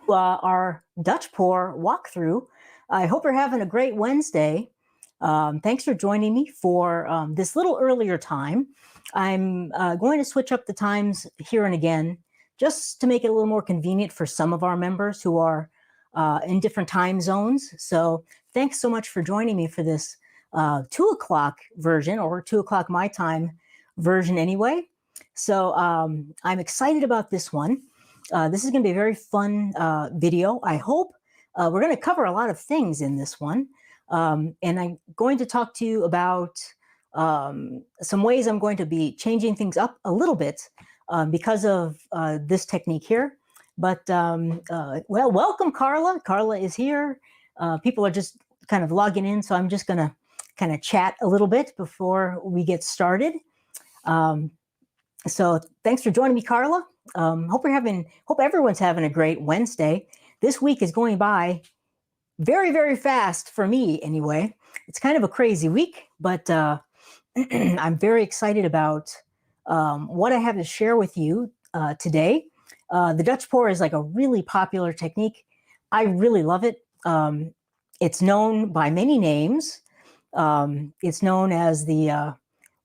Our Dutch pour walkthrough. I hope you're having a great Wednesday. Thanks for joining me for this little earlier time. I'm going to switch up the times here and again just to make it a little more convenient for some of our members who are in different time zones. So thanks so much for joining me for this 2 o'clock version, or 2 o'clock my time version anyway. So I'm excited about this one. This is going to be a very fun video, I hope. We're going to cover a lot of things in this one. And I'm going to talk to you about some ways I'm going to be changing things up a little bit because of this technique here. But, well, welcome, Carla. Carla is here. People are just kind of logging in, so I'm just going to kind of chat a little bit before we get started. So thanks for joining me, Carla. Hope everyone's having a great Wednesday. This week is going by very, very fast for me anyway. It's kind of a crazy week, but I'm very excited about what I have to share with you today. The Dutch pour is like a really popular technique. I really love it. It's known by many names. It's known as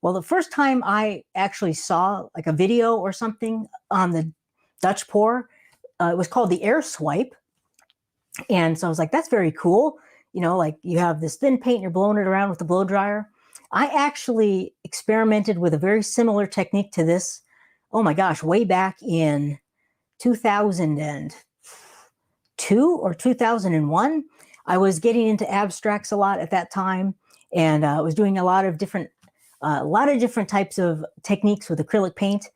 well, the first time I actually saw like a video or something on the Dutch pour, it was called the air swipe. And so I was like, that's very cool. You know, like you have this thin paint, you're blowing it around with the blow dryer. I actually experimented with a very similar technique to this. Oh my gosh, way back in 2002 or 2001. I was getting into abstracts a lot at that time, and I was doing a lot of different types of techniques with acrylic paint.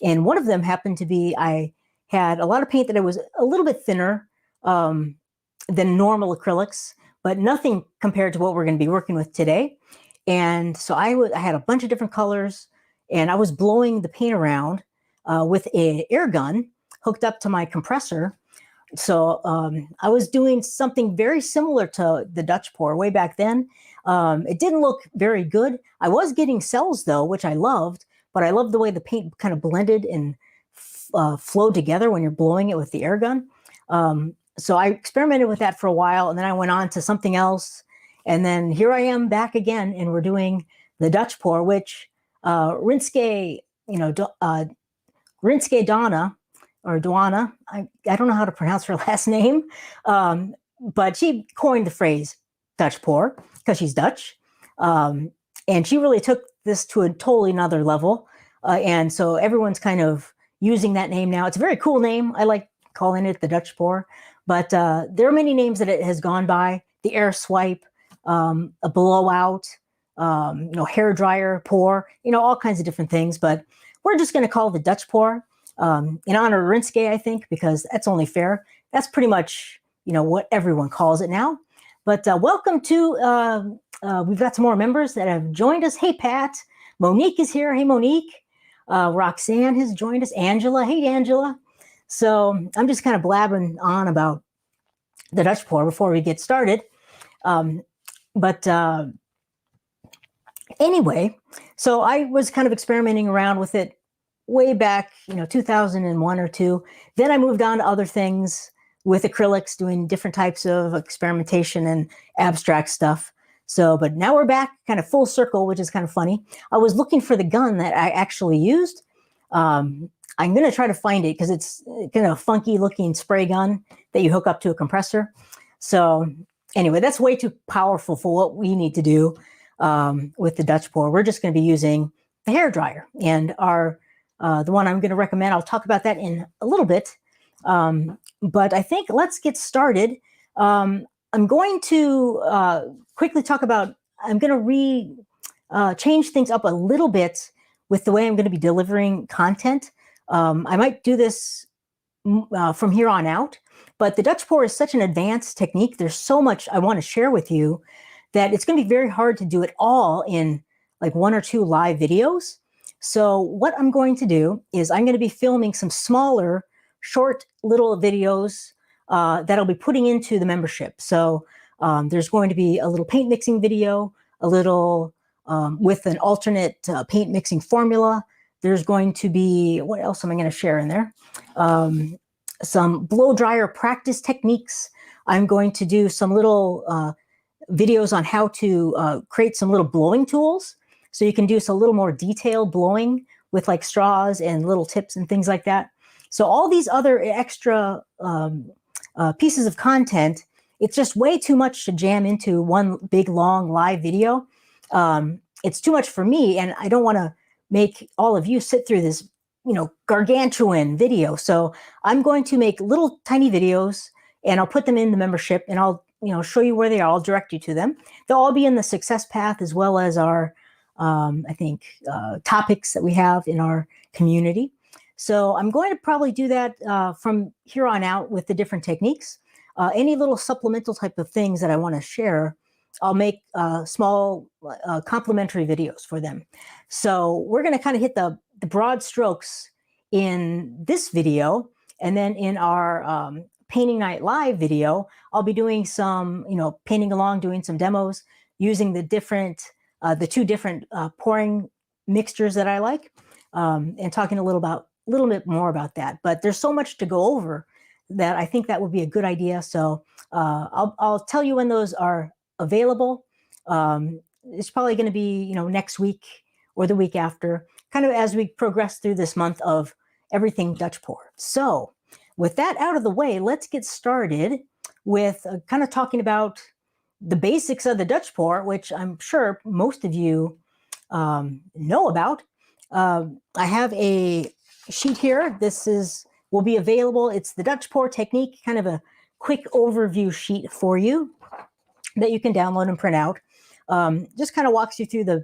And one of them happened to be, I had a lot of paint that was a little bit thinner than normal acrylics, but nothing compared to what we're going to be working with today. And so I had a bunch of different colors, and I was blowing the paint around with an air gun hooked up to my compressor. So I was doing something very similar to the Dutch pour way back then. It didn't look very good. I was getting cells though, which I loved, but I loved the way the paint kind of blended and flowed together when you're blowing it with the air gun. So I experimented with that for a while, and then I went on to something else. And then here I am back again, and we're doing the Dutch pour, which Rinske Donna, or Duana, I don't know how to pronounce her last name, but she coined the phrase Dutch pour because she's Dutch. And she really took this to a totally another level. And so everyone's kind of using that name now. It's a very cool name. I like calling it the Dutch pour. But there are many names that it has gone by. The air swipe, a blowout, hair dryer pour, all kinds of different things. But we're just going to call it the Dutch pour. In honor of Rinske, I think, because that's only fair. That's pretty much, what everyone calls it now. But welcome to, we've got some more members that have joined us. Hey, Pat. Monique is here. Hey, Monique. Roxanne has joined us. Angela. Hey, Angela. So I'm just kind of blabbing on about the Dutch pour before we get started. Anyway, so I was kind of experimenting around with it way back, 2001 or two. Then I moved on to other things with acrylics, doing different types of experimentation and abstract stuff. So, but now we're back kind of full circle, which is kind of funny. I was looking for the gun that I actually used. I'm going to try to find it because it's kind of a funky looking spray gun that you hook up to a compressor. So anyway, that's way too powerful for what we need to do with the Dutch pour. We're just going to be using the hair dryer, and the one I'm going to recommend, I'll talk about that in a little bit. But I think let's get started. I'm going to quickly talk about, I'm going to change things up a little bit with the way I'm going to be delivering content. I might do this from here on out, but the Dutch pour is such an advanced technique. There's so much I want to share with you that it's going to be very hard to do it all in like 1 or 2 live videos. So what I'm going to do is I'm going to be filming some smaller, short little videos that I'll be putting into the membership. So there's going to be a little paint mixing video, a little with an alternate paint mixing formula. There's going to be, what else am I going to share in there? some blow dryer practice techniques. I'm going to do some little videos on how to create some little blowing tools. So you can do a little more detailed blowing with like straws and little tips and things like that. So all these other extra pieces of content, it's just way too much to jam into one big long live video. It's too much for me, and I don't want to make all of you sit through this, gargantuan video. So I'm going to make little tiny videos, and I'll put them in the membership, and I'll show you where they are. I'll direct you to them. They'll all be in the success path, as well as our topics that we have in our community. So I'm going to probably do that from here on out with the different techniques. Any little supplemental type of things that I want to share, I'll make small complimentary videos for them. So we're going to kind of hit the broad strokes in this video, and then in our painting night live video, I'll be doing some, painting along, doing some demos using the two different pouring mixtures that I like, and talking a little bit more about that. But there's so much to go over that I think that would be a good idea. So I'll tell you when those are available. It's probably going to be, next week or the week after, kind of as we progress through this month of everything Dutch pour. So with that out of the way, let's get started with kind of talking about the basics of the Dutch pour, which I'm sure most of you know about. I have a sheet here. This will be available. It's the Dutch pour technique, kind of a quick overview sheet for you that you can download and print out. Just kind of walks you through the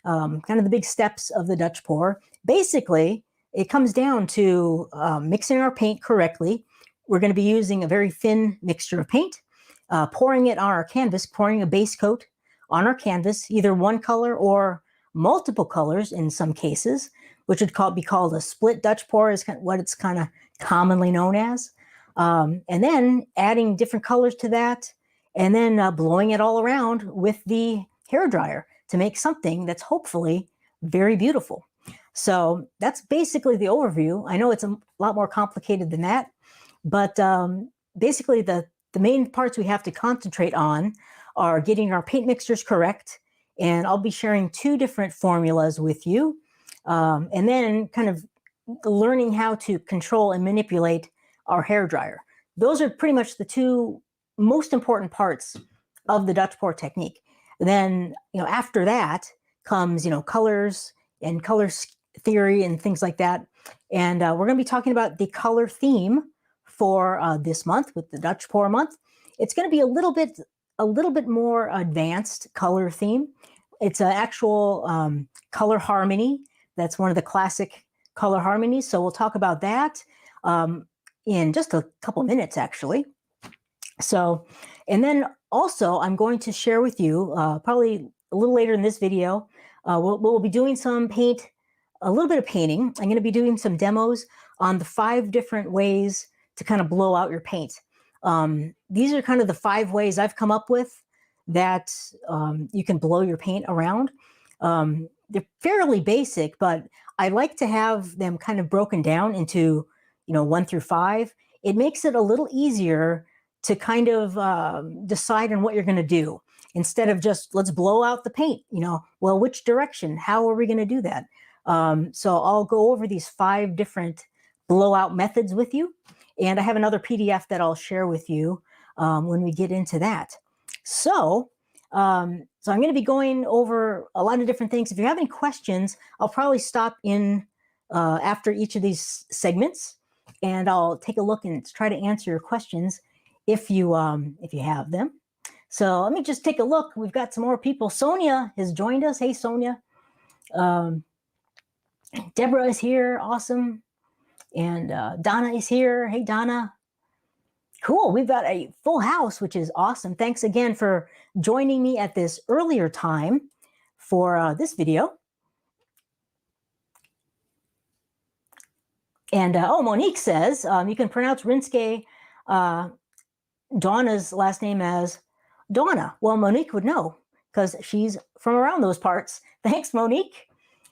kind of the big steps of the Dutch pour. Basically, it comes down to mixing our paint correctly. We're going to be using a very thin mixture of paint, pouring it on our canvas, pouring a base coat on our canvas, either one color or multiple colors in some cases, which would be called a split Dutch pour, is what it's kind of commonly known as. And then adding different colors to that, and then blowing it all around with the hairdryer to make something that's hopefully very beautiful. So that's basically the overview. I know it's a lot more complicated than that, but basically the main parts we have to concentrate on are getting our paint mixtures correct. And I'll be sharing two different formulas with you. And then kind of learning how to control and manipulate our hairdryer. Those are pretty much the two most important parts of the Dutch pour technique. Then, after that comes, colors and color theory and things like that. And we're going to be talking about the color theme for this month with the Dutch pour month. It's going to be a little bit more advanced color theme. It's an actual color harmony. That's one of the classic color harmonies. So we'll talk about that in just a couple minutes, actually. So, and then also I'm going to share with you probably a little later in this video, we'll be doing a little bit of painting. I'm going to be doing some demos on the 5 different ways to kind of blow out your paint. These are kind of the 5 ways I've come up with that you can blow your paint around. They're fairly basic, but I like to have them kind of broken down into, 1 through 5. It makes it a little easier to kind of decide on what you're going to do instead of just let's blow out the paint. Well, which direction? How are we going to do that? So I'll go over these 5 different blowout methods with you, and I have another PDF that I'll share with you when we get into that. So I'm going to be going over a lot of different things. If you have any questions, I'll probably stop in after each of these segments, and I'll take a look and try to answer your questions if you have them. So let me just take a look. We've got some more people. Sonia has joined us. Hey, Sonia. Deborah is here. Awesome. And Donna is here. Hey, Donna. Cool. We've got a full house, which is awesome. Thanks again for joining me at this earlier time for this video. And Monique says you can pronounce Rinske Donna's last name as Donna. Well, Monique would know because she's from around those parts. Thanks, Monique.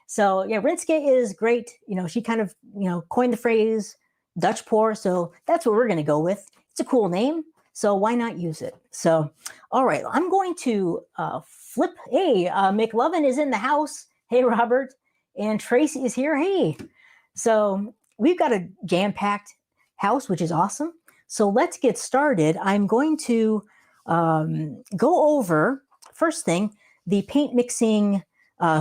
So yeah, Rinske is great. She kind of, coined the phrase, Dutch pour, so that's what we're going to go with. It's a cool name, so why not use it? So, all right, I'm going to flip. Hey, McLovin is in the house. Hey, Robert. And Tracy is here. Hey. So we've got a jam-packed house, which is awesome. So let's get started. I'm going to go over, first thing, the paint mixing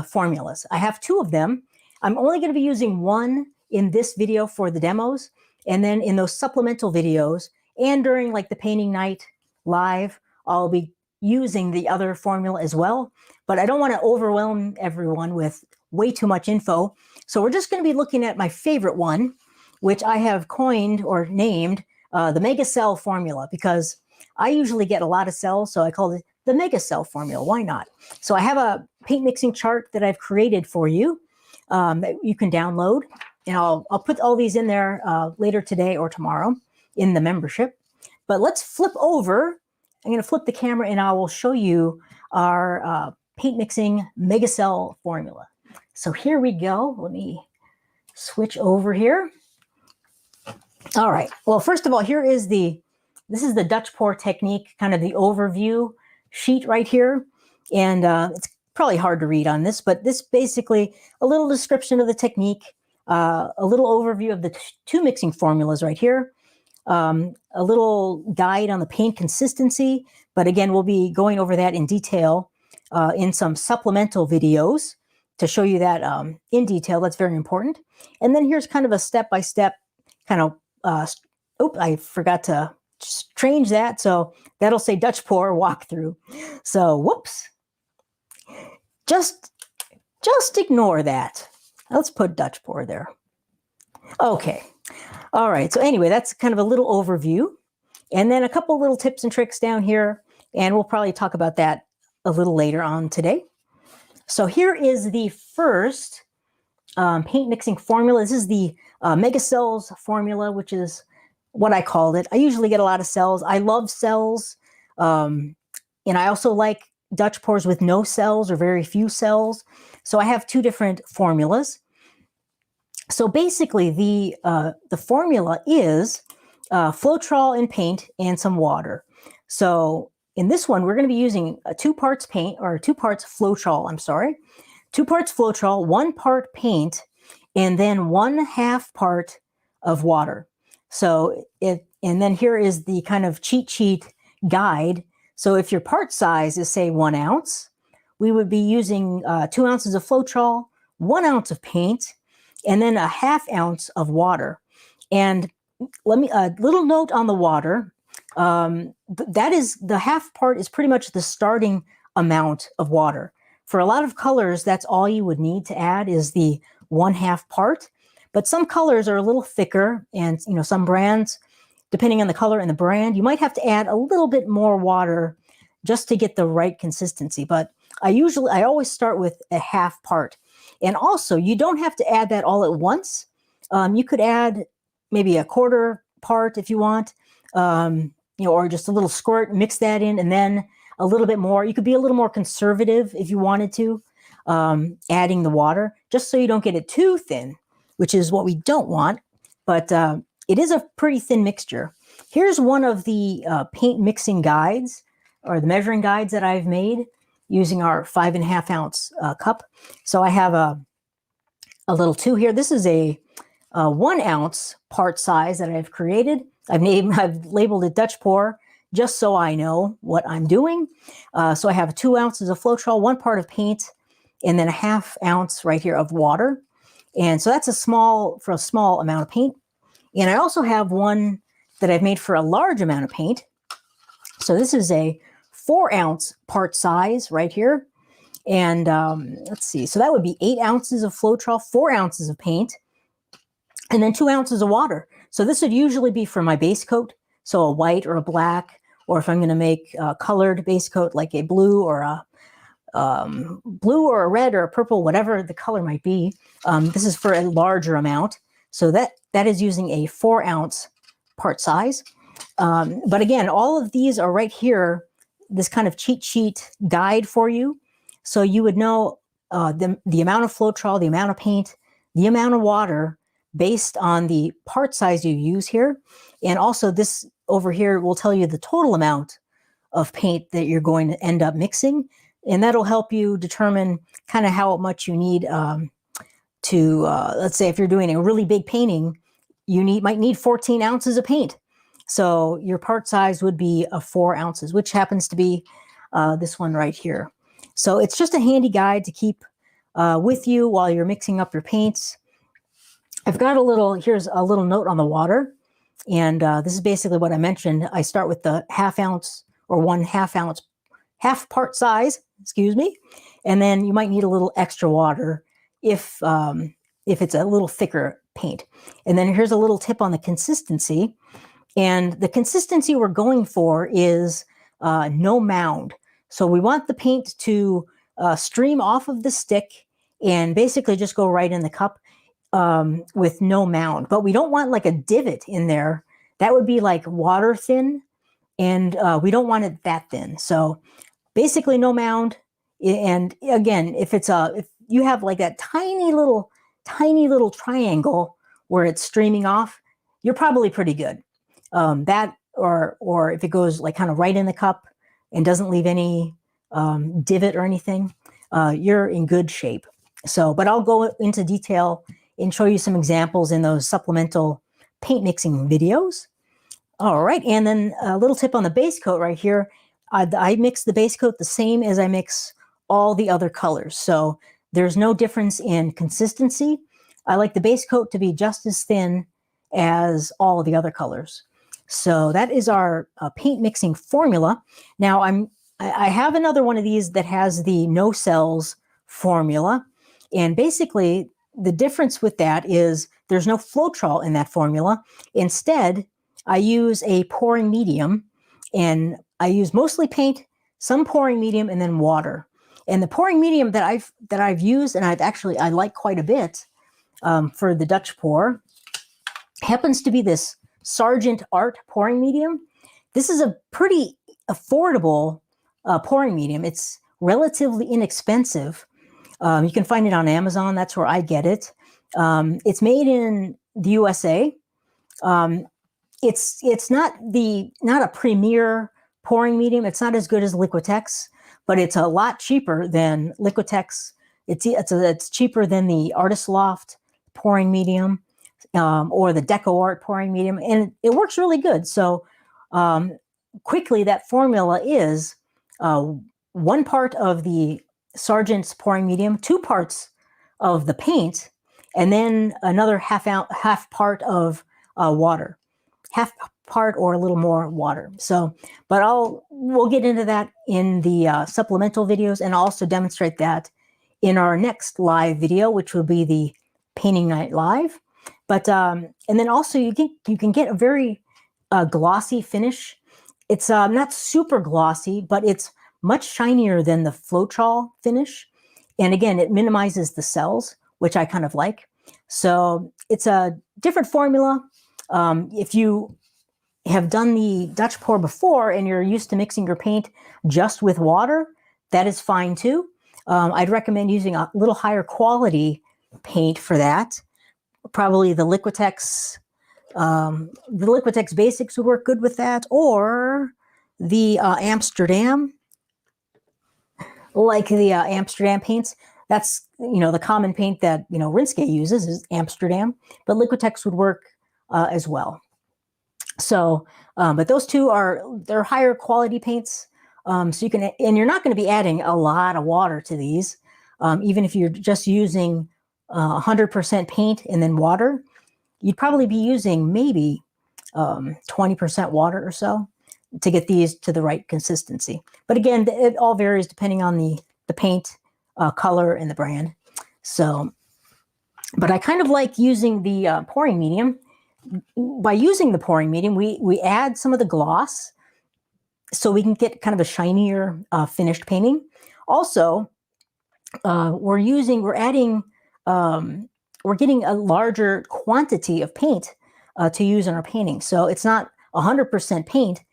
formulas. I have 2 of them. I'm only going to be using one in this video for the demos, and then in those supplemental videos and during like the painting night live, I'll be using the other formula as well. But I don't want to overwhelm everyone with way too much info. So we're just going to be looking at my favorite one, which I have coined or named the Mega Cell formula, because I usually get a lot of cells, so I call it the Mega Cell formula. Why not? So I have a paint mixing chart that I've created for you that you can download. And I'll put all these in there later today or tomorrow in the membership. But let's flip over. I'm going to flip the camera and I will show you our paint mixing Mega Cell formula. So here we go. Let me switch over here. All right. Well, first of all, this is the Dutch pour technique, kind of the overview sheet right here. And it's probably hard to read on this, but this basically a little description of the technique, a little overview of the 2 mixing formulas right here, a little guide on the paint consistency. But again, we'll be going over that in detail in some supplemental videos to show you that in detail. That's very important. And then here's kind of a step-by-step kind of, I forgot to change that. So that'll say Dutch pour walkthrough. So whoops. Just ignore that. Let's put Dutch pour there. Okay. All right. So anyway, that's kind of a little overview. And then a couple little tips and tricks down here. And we'll probably talk about that a little later on today. So here is the first paint mixing formula. This is the Mega Cells formula, which is what I called it. I usually get a lot of cells. I love cells. And I also like Dutch pours with no cells or very few cells. So I have 2 different formulas. So basically the formula is Floetrol in paint and some water. So in this one, we're going to be using 2 parts paint, or 2 parts Floetrol, I'm sorry. 2 parts Floetrol, 1 part paint, and then 1/2 part of water. So and then here is the kind of cheat sheet guide. So if your part size is, say, 1 ounce, we would be using 2 ounces of Floetrol, 1 ounce of paint, and then 1/2 ounce of water. And let me, a little note on the water. That is, the 1/2 part is pretty much the starting amount of water. For a lot of colors, that's all you would need to add is the 1/2 part. But some colors are a little thicker, and some brands, depending on the color and the brand, you might have to add a little bit more water just to get the right consistency. But I always start with a 1/2 part. And also, you don't have to add that all at once. You could add maybe a 1/4 part if you want, or just a little squirt, mix that in, and then a little bit more. You could be a little more conservative if you wanted to, adding the water, just so you don't get it too thin, which is what we don't want. But it is a pretty thin mixture. Here's one of the paint mixing guides, or the measuring guides that I've made using our 5.5 ounce cup. So I have a little 2 here. This is a 1 ounce part size that I've created. I've labeled it Dutch pour, just so I know what I'm doing. So I have 2 ounces of Floetrol, 1 part of paint, and then 1/2 ounce right here of water. And so that's for a small amount of paint. And I also have one that I've made for a large amount of paint. So this is a 4 ounce part size right here. And let's see, so that would be 8 ounces of Floetrol, 4 ounces of paint, and then 2 ounces of water. So this would usually be for my base coat, so a white or a black, or if I'm going to make a colored base coat like a blue or a red or a purple, whatever the color might be. This is for a larger amount. So that is using a 4 ounce part size. But again, all of these are right here, this kind of cheat sheet guide for you. So you would know the amount of Floetrol, the amount of paint, the amount of water based on the part size you use here. And also this over here will tell you the total amount of paint that you're going to end up mixing. And that'll help you determine kind of how much you need let's say if you're doing a really big painting, you might need 14 ounces of paint. So your part size would be 4 ounces, which happens to be this one right here. So it's just a handy guide to keep with you while you're mixing up your paints. I've got here's a little note on the water. And this is basically what I mentioned. I start with the 1/2 ounce or 1/2 ounce, half part size, excuse me. And then you might need a little extra water if it's a little thicker paint. And then here's a little tip on the consistency. And the consistency we're going for is no mound. So we want the paint to stream off of the stick and basically just go right in the cup with no mound. But we don't want like a divot in there. That would be like water thin, and we don't want it that thin. So basically no mound. And again, if you have like that tiny little triangle where it's streaming off, you're probably pretty good. That or if it goes like kind of right in the cup and doesn't leave any divot or anything, you're in good shape. So, but I'll go into detail and show you some examples in those supplemental paint mixing videos. All right, and then a little tip on the base coat right here. I mix the base coat the same as I mix all the other colors. So there's no difference in consistency. I like the base coat to be just as thin as all of the other colors. So that is our paint mixing formula. Now I have another one of these that has the no cells formula. And basically the difference with that is there's no Floetrol in that formula. Instead, I use a pouring medium, and I use mostly paint, some pouring medium, and then water. And the pouring medium that I've used, and I like quite a bit for the Dutch pour, happens to be this Sargent Art pouring medium. This is a pretty affordable pouring medium. It's relatively inexpensive. You can find it on Amazon. That's where I get it. It's made in the USA. It's not a premier pouring medium. It's not as good as Liquitex, but it's a lot cheaper than Liquitex. It's cheaper than the Artist Loft pouring medium or the Deco Art pouring medium, and it works really good. So quickly, that formula is 1 part of the Sargent's pouring medium, 2 parts of the paint, and then another half part of water. Half part or a little more water. So, but we'll get into that in the supplemental videos, and I'll also demonstrate that in our next live video, which will be the Painting Night Live. But and then also you can get a very glossy finish. It's not super glossy, but it's much shinier than the Floetrol finish. And again, it minimizes the cells, which I kind of like. So it's a different formula. If you have done the Dutch pour before and you're used to mixing your paint just with water, that is fine too. I'd recommend using a little higher quality paint for that. Probably the Liquitex Basics would work good with that, or the Amsterdam, like the Amsterdam paints. That's, the common paint that, Rinske uses is Amsterdam, but Liquitex would work as well. So, but those two they're higher quality paints. So you can, and you're not going to be adding a lot of water to these. Even if you're just using 100% paint and then water, you'd probably be using maybe 20% water or so to get these to the right consistency. But again, it all varies depending on the paint color and the brand. So, but I kind of like using the pouring medium. By using the pouring medium, we add some of the gloss so we can get kind of a shinier finished painting. Also, we're getting a larger quantity of paint to use in our painting. So it's not 100% paint.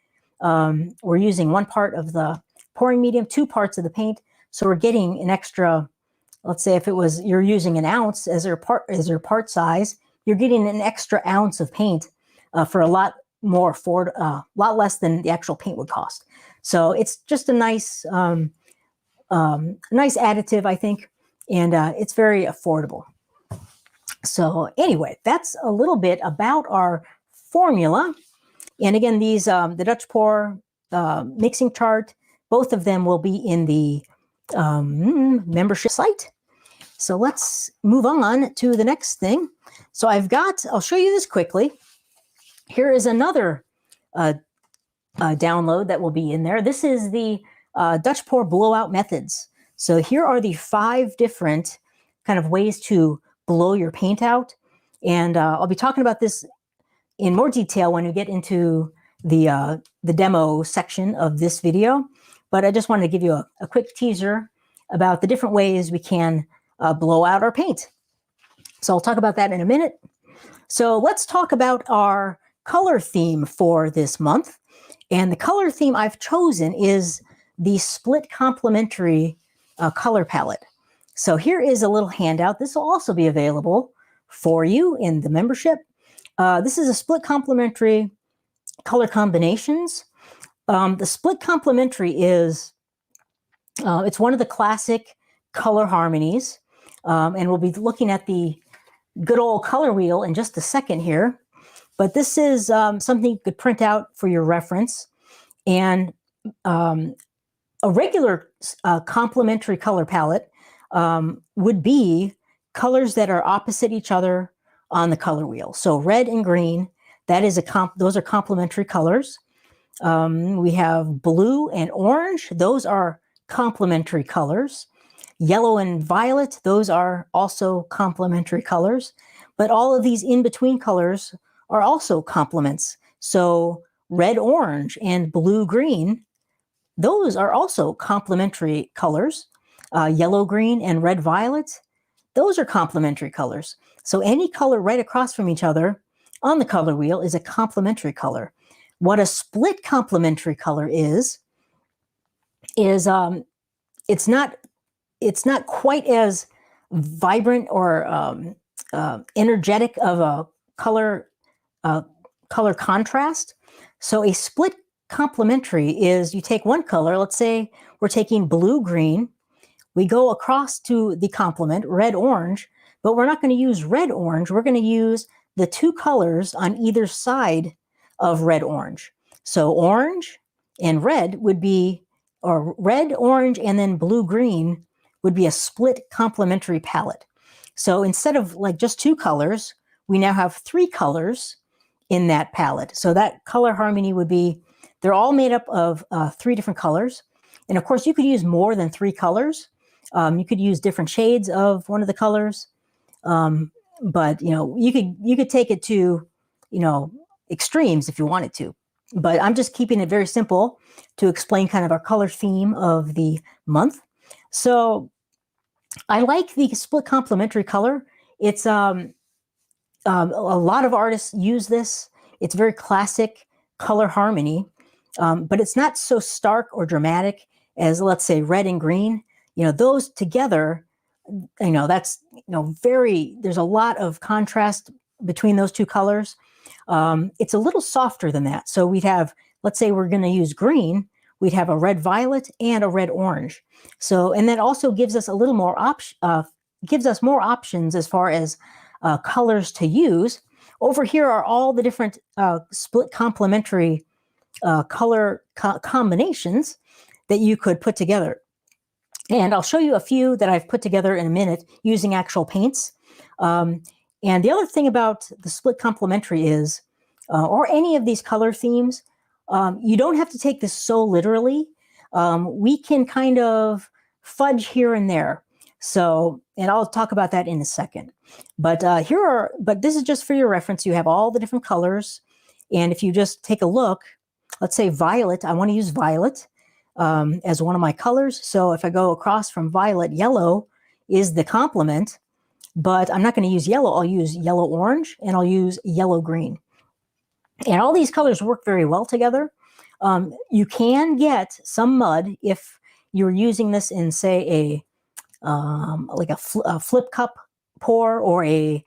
We're using 1 part of the pouring medium, 2 parts of the paint. So we're getting an extra, let's say if you're using 1 ounce as your part size, you're getting an extra ounce of paint for a lot lot less than the actual paint would cost. So it's just a nice, nice additive, I think, and it's very affordable. So anyway, that's a little bit about our formula. And again, these the Dutch pour mixing chart, both of them will be in the membership site. So let's move on to the next thing. So I'll show you this quickly. Here is another download that will be in there. This is the Dutch pour blowout methods. So here are the 5 different kind of ways to blow your paint out. And I'll be talking about this in more detail when we get into the demo section of this video. But I just wanted to give you a quick teaser about the different ways we can blow out our paint. So I'll talk about that in a minute. So let's talk about our color theme for this month. And the color theme I've chosen is the split complementary color palette. So here is a little handout. This will also be available for you in the membership. This is a split complementary color combinations. The split complementary is, it's one of the classic color harmonies. And we'll be looking at the good old color wheel in just a second here. But this is something you could print out for your reference. And a regular complementary color palette would be colors that are opposite each other on the color wheel. So red and green, those are complementary colors. We have blue and orange, those are complementary colors. Yellow and violet, those are also complementary colors. But all of these in-between colors are also complements. So red, orange, and blue, green, those are also complementary colors. Yellow, green, and red, violet, those are complementary colors. So any color right across from each other on the color wheel is a complementary color. What a split complementary color is it's not quite as vibrant or energetic of a color contrast. So a split complementary is you take one color, let's say we're taking blue-green, we go across to the complement, red-orange, but we're not going to use red-orange, we're going to use the 2 colors on either side of red-orange. So orange and red would be, or red, orange, and then blue-green would be a split complementary palette. So instead of like just 2 colors, we now have 3 colors in that palette. So that color harmony would be, they're all made up of 3 different colors. And of course, you could use more than 3 colors. You could use different shades of one of the colors. But you could take it to, extremes if you wanted to. But I'm just keeping it very simple to explain kind of our color theme of the month. So I like the split complementary color. It's a lot of artists use this. It's very classic color harmony, but it's not so stark or dramatic as, let's say, red and green. Those together, that's, there's a lot of contrast between those 2 colors. It's a little softer than that. So we'd have, let's say we're going to use green, we'd have a red violet and a red orange. So, and that also gives us a little more gives us more options as far as colors to use. Over here are all the different split complementary color combinations that you could put together. And I'll show you a few that I've put together in a minute using actual paints. And the other thing about the split complementary is, or any of these color themes, you don't have to take this so literally. We can kind of fudge here and there. So, and I'll talk about that in a second. But but this is just for your reference. You have all the different colors. And if you just take a look, let's say violet, I want to use violet as one of my colors. So if I go across from violet, yellow is the complement, but I'm not going to use yellow. I'll use yellow orange and I'll use yellow green. And all these colors work very well together. You can get some mud if you're using this in, say, a flip cup pour or a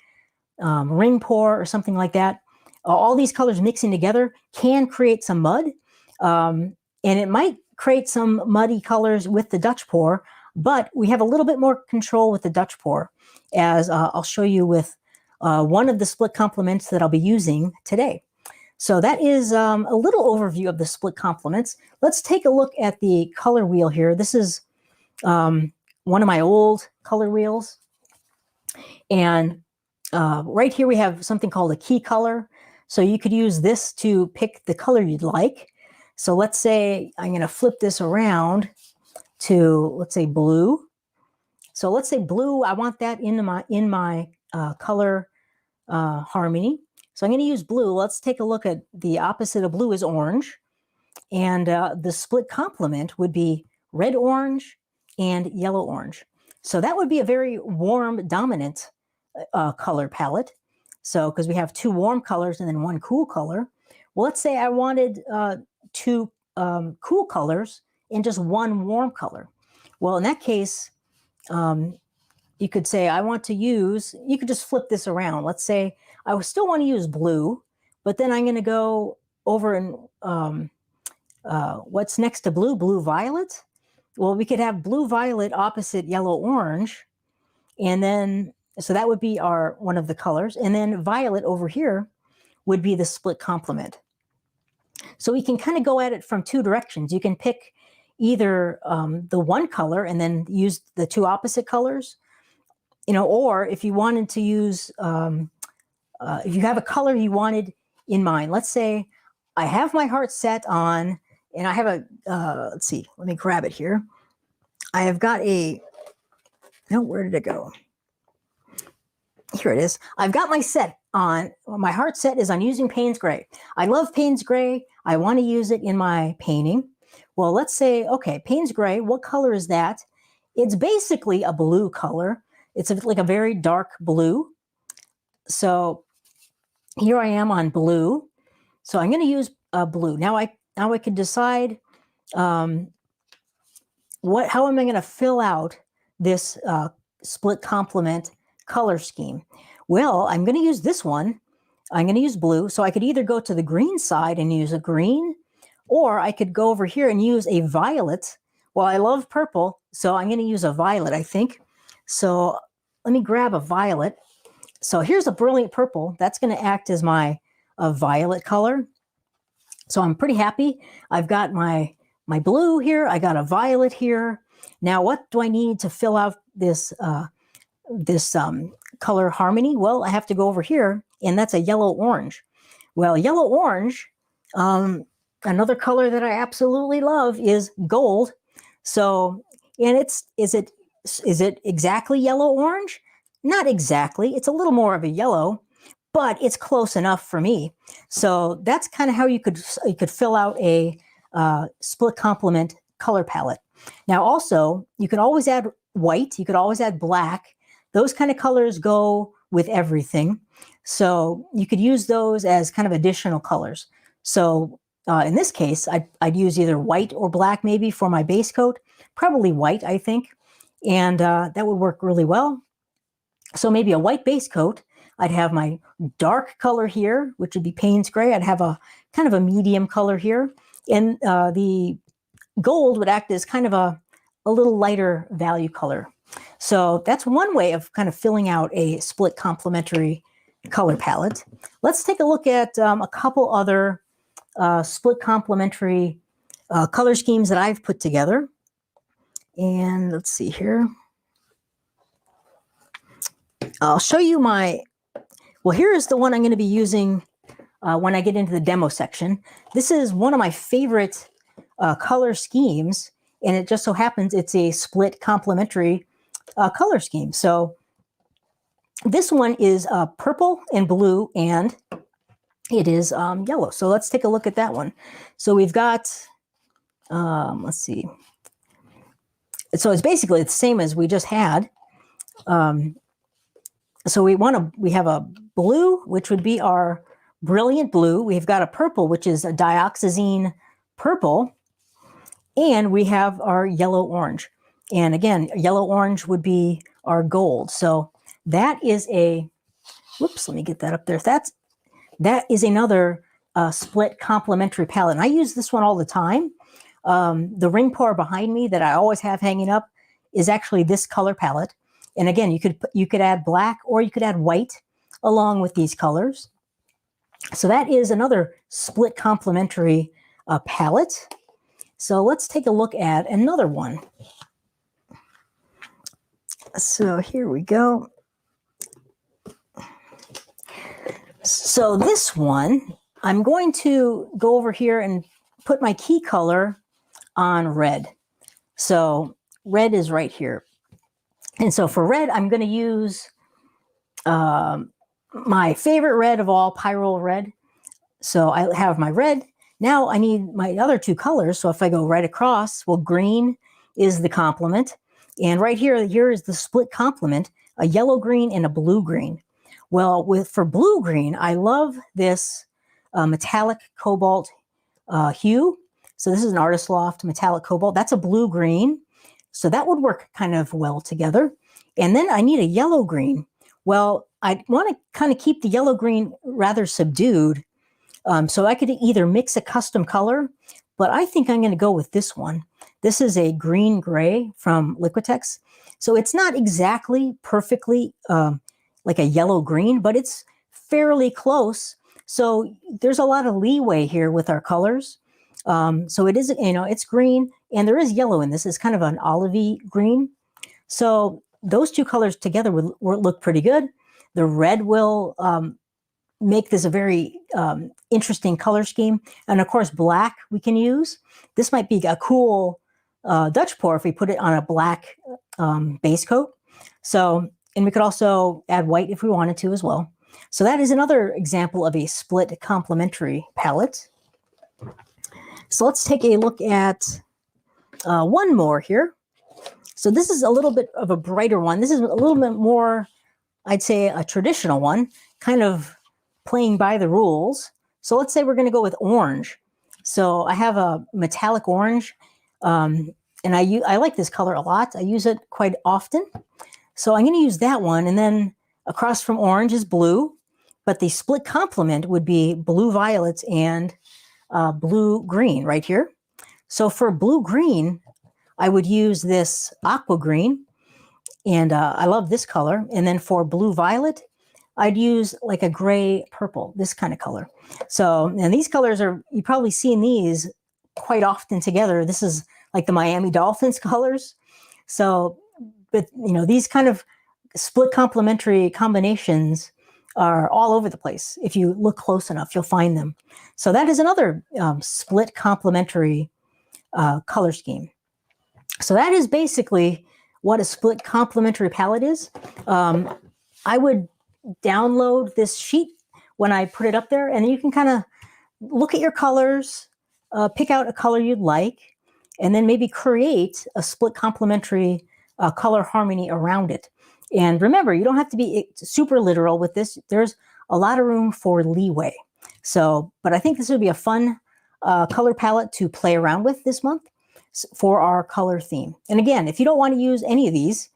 ring pour or something like that. All these colors mixing together can create some mud, and it might create some muddy colors with the Dutch pour, but we have a little bit more control with the Dutch pour, as I'll show you with one of the split complements that I'll be using today. So that is a little overview of the split complements. Let's take a look at the color wheel here. This is one of my old color wheels. And right here we have something called a key color. So you could use this to pick the color you'd like. So let's say I'm going to flip this around to, let's say, blue. So let's say blue, I want that in my color harmony. So I'm going to use blue. Let's take a look at the opposite of blue is orange. And the split complement would be red orange and yellow orange. So that would be a very warm dominant color palette. So because we have two warm colors and then one cool color. Well, let's say I wanted two cool colors and just one warm color. Well, in that case, you could say I want to use, you could just flip this around. Let's say I still want to use blue, but then I'm going to go over and what's next to blue? Blue violet. Well, we could have blue violet opposite yellow orange, and then so that would be our one of the colors, and then violet over here would be the split complement. So we can kind of go at it from two directions. You can pick either the one color and then use the two opposite colors, you know, or if you wanted to use, if you have a color you wanted in mind, let's say I have my heart set on, and I have a, let's see, let me grab it here. I have got a, no, where did it go? Here it is. I've got my set on, my heart set is on using Payne's Gray. I love Payne's Gray. I want to use it in my painting. Well, let's say, okay, Payne's Gray, what color is that? It's basically a blue color. It's like a very dark blue. So here I am on blue. So I'm going to use blue. Now I can decide how am I going to fill out this split complement color scheme. Well, I'm going to use this one. I'm going to use blue. So I could either go to the green side and use a green, or I could go over here and use a violet. Well, I love purple, so I'm going to use a violet, I think. So let me grab a violet. So here's a brilliant purple. That's going to act as my violet color. So I'm pretty happy. I've got my blue here. I got a violet here. Now, what do I need to fill out this color harmony? Well, I have to go over here, and that's a yellow-orange. Well, yellow-orange, another color that I absolutely love is gold. So, and is it exactly yellow-orange? Not exactly. It's a little more of a yellow, but it's close enough for me. So that's kind of how you could fill out a split complement color palette. Now, also, you can always add white. You could always add black. Those kind of colors go with everything. So you could use those as kind of additional colors. So in this case, I'd use either white or black maybe for my base coat. Probably white, I think. And that would work really well. So maybe a white base coat. I'd have my dark color here, which would be Payne's Gray. I'd have a kind of a medium color here. And the gold would act as kind of a little lighter value color. So that's one way of kind of filling out a split complementary color palette. Let's take a look at a couple other split complementary color schemes that I've put together. And let's see here. I'll show you well, here is the one I'm going to be using when I get into the demo section. This is one of my favorite color schemes, and it just so happens it's a split complementary color scheme. So this one is purple and blue, and it is yellow. So let's take a look at that one. So we've got, let's see. So it's basically the same as we just had. So we have a blue, which would be our brilliant blue. We've got a purple, which is a dioxazine purple. And we have our yellow-orange. And again, yellow-orange would be our gold. So that is a whoops, let me get that up there. That is another split complementary palette. And I use this one all the time. The ring pour behind me that I always have hanging up is actually this color palette. And again, you could add black or you could add white along with these colors. So that is another split complementary palette. So let's take a look at another one. So here we go. So this one, I'm going to go over here and put my key color on red. So red is right here. And so for red, I'm going to use my favorite red of all, Pyrrole red. So I have my red. Now I need my other two colors. So if I go right across, well, green is the complement. And right here is the split complement, a yellow green and a blue green. Well, for blue green, I love this metallic cobalt hue. So this is an Artist Loft metallic cobalt. That's a blue green. So that would work kind of well together. And then I need a yellow green. Well, I want to kind of keep the yellow green rather subdued. So I could either mix a custom color, but I think I'm going to go with this one. This is a green gray from Liquitex. So it's not exactly perfectly like a yellow green, but it's fairly close. So there's a lot of leeway here with our colors. So it is, it's green and there is yellow in this. It's kind of an olivey green. So those two colors together would look pretty good. The red will make this a very interesting color scheme. And of course, black we can use. This might be a cool Dutch pour if we put it on a black base coat. So, and we could also add white if we wanted to as well. So that is another example of a split complementary palette. So let's take a look at one more here. So this is a little bit of a brighter one. This is a little bit more, I'd say, a traditional one, kind of playing by the rules. So let's say we're going to go with orange. So I have a metallic orange, and I like this color a lot. I use it quite often. So I'm going to use that one, and then across from orange is blue, but the split complement would be blue violet and blue green right here. So for blue green, I would use this aqua green, and I love this color. And then for blue violet, I'd use like a gray purple, this kind of color. So, and these colors you've probably seen these quite often together. This is like the Miami Dolphins colors. So, but these kind of split complementary combinations are all over the place. If you look close enough, you'll find them. So that is another split complementary color scheme. So that is basically what a split complementary palette is. I would download this sheet when I put it up there, and you can kind of look at your colors, pick out a color you'd like, and then maybe create a split complementary color harmony around it. And remember, you don't have to be super literal with this. There's a lot of room for leeway. So, but I think this would be a fun color palette to play around with this month for our color theme. And again, if you don't want to use any of these,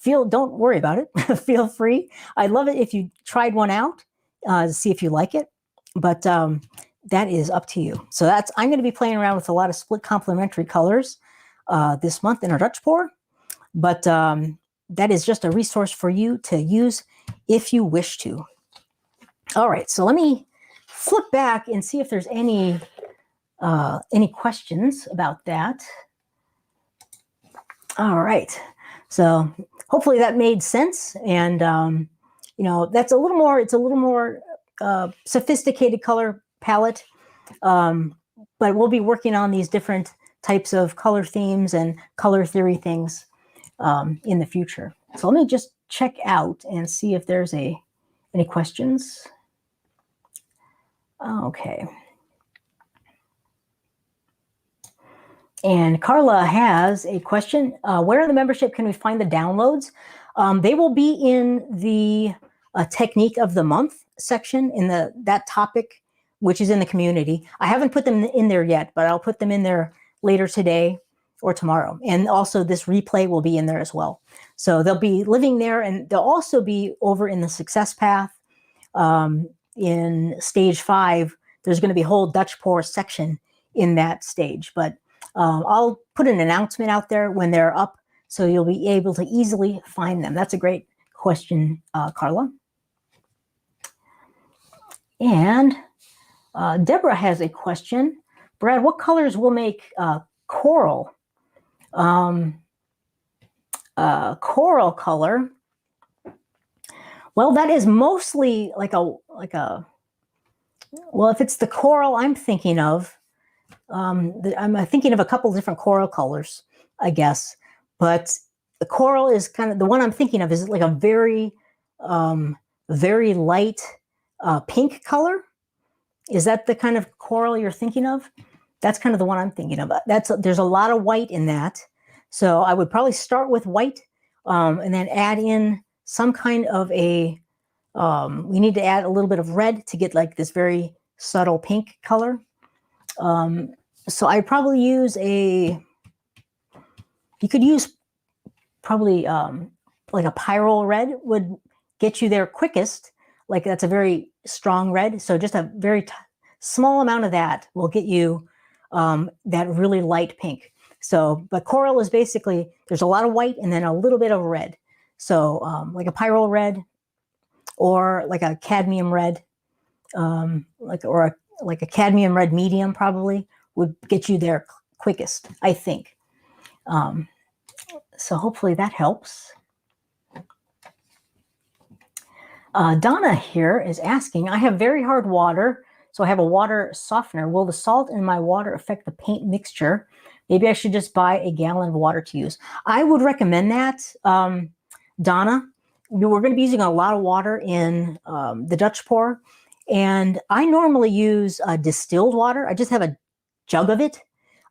don't worry about it. Feel free. I'd love it if you tried one out to see if you like it. But that is up to you. So I'm going to be playing around with a lot of split complementary colors this month in our Dutch pour. But that is just a resource for you to use if you wish to. All right, so let me flip back and see if there's any questions about that. All right, so hopefully that made sense, and that's a little more. It's a little more sophisticated color palette, but we'll be working on these different types of color themes and color theory things in the future. So let me just check out and see if there's any questions. Okay. And Carla has a question. Where in the membership can we find the downloads? They will be in the technique of the month section in that topic, which is in the community. I haven't put them in there yet, but I'll put them in there later today or tomorrow. And also this replay will be in there as well. So they'll be living there, and they'll also be over in the success path In stage 5, there's going to be a whole Dutch pour section in that stage. But I'll put an announcement out there when they're up, so you'll be able to easily find them. That's a great question, Carla. And Deborah has a question. Brad, what colors will make coral? Coral color. Well, that is mostly like a, well, if it's the coral I'm thinking of, I'm thinking of a couple different coral colors, I guess. But the coral is kind of, the one I'm thinking of is like a very, very light pink color. Is that the kind of coral you're thinking of? That's kind of the one I'm thinking of. There's a lot of white in that. So I would probably start with white and then add in some kind of a, we need to add a little bit of red to get like this very subtle pink color. So I probably use you could use probably like a pyrrole red would get you there quickest. Like that's a very strong red. So just a very small amount of that will get you that really light pink. So, but coral is basically, there's a lot of white and then a little bit of red. So like a pyrrole red or like a cadmium red, like a cadmium red medium probably would get you there quickest, I think. So hopefully that helps. Donna here is asking, I have very hard water, so I have a water softener. Will the salt in my water affect the paint mixture? Maybe I should just buy a gallon of water to use. I would recommend that, Donna. We're going to be using a lot of water in the Dutch pour, and I normally use distilled water. I just have a jug of it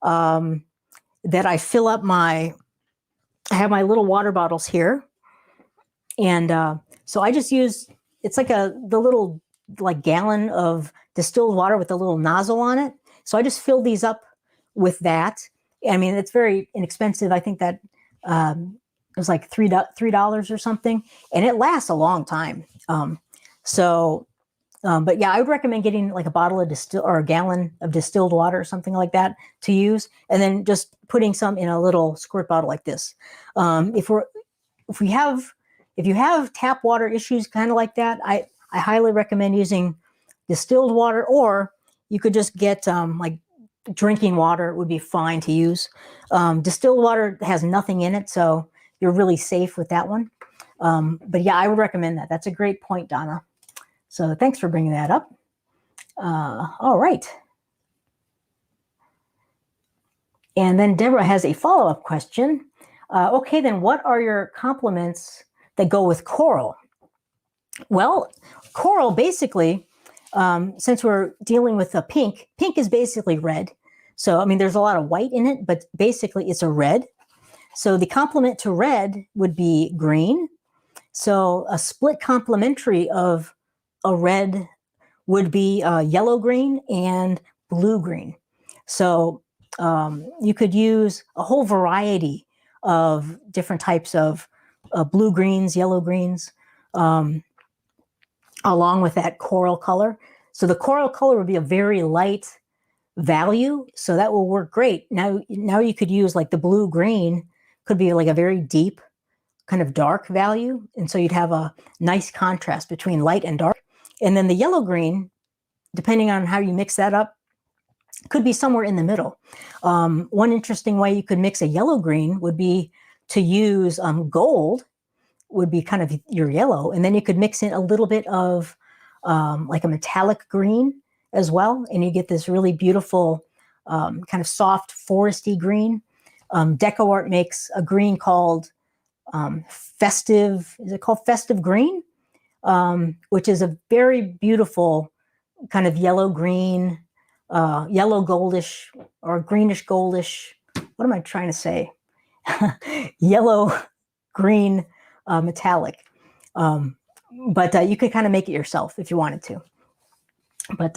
that I fill up I have my little water bottles here, and so I just use, it's like the little like gallon of distilled water with a little nozzle on it. So I just fill these up with that. I mean, it's very inexpensive. I think that it was like $3 or something, and it lasts a long time. But yeah, I would recommend getting like a bottle of or a gallon of distilled water or something like that to use, and then just putting some in a little squirt bottle like this. If you have tap water issues kind of like that, I highly recommend using distilled water, or you could just get like drinking water would be fine to use. Distilled water has nothing in it, so you're really safe with that one. But yeah, I would recommend that. That's a great point, Donna. So thanks for bringing that up. All right. And then Deborah has a follow-up question. Okay, then what are your complements that go with coral? Well, coral basically, since we're dealing with a pink is basically red. So, I mean, there's a lot of white in it, but basically it's a red. So the complement to red would be green. So a split complementary of a red would be yellow green and blue green. So you could use a whole variety of different types of blue greens, yellow greens, along with that coral color. So the coral color would be a very light value, so that will work great. Now you could use like the blue green could be like a very deep kind of dark value, and so you'd have a nice contrast between light and dark. And then the yellow green, depending on how you mix that up, could be somewhere in the middle. One interesting way you could mix a yellow green would be to use gold, would be kind of your yellow, and then you could mix in a little bit of like a metallic green as well, and you get this really beautiful kind of soft foresty green. Deco Art makes a green called festive, is it called festive green? Which is a very beautiful kind of yellow green, yellow goldish or greenish goldish. What am I trying to say? Yellow green metallic. But you could kind of make it yourself if you wanted to. But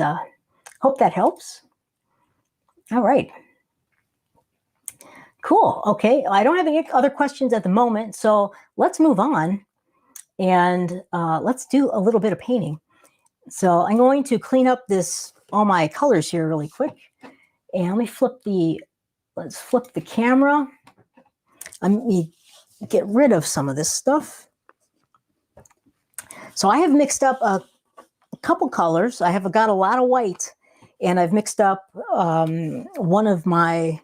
hope that helps. All right. Cool. Okay. I don't have any other questions at the moment, so let's move on and let's do a little bit of painting. So I'm going to clean up all my colors here really quick. And let me let's flip the camera. Let me get rid of some of this stuff. So I have mixed up a couple colors. I have got a lot of white, and I've mixed up one of my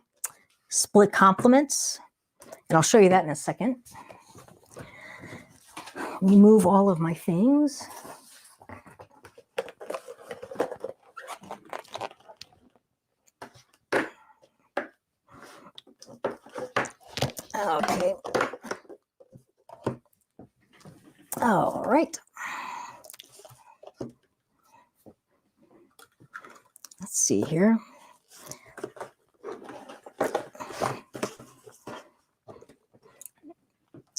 split complements, and I'll show you that in a second. Remove all of my things. Okay. All right. Let's see here.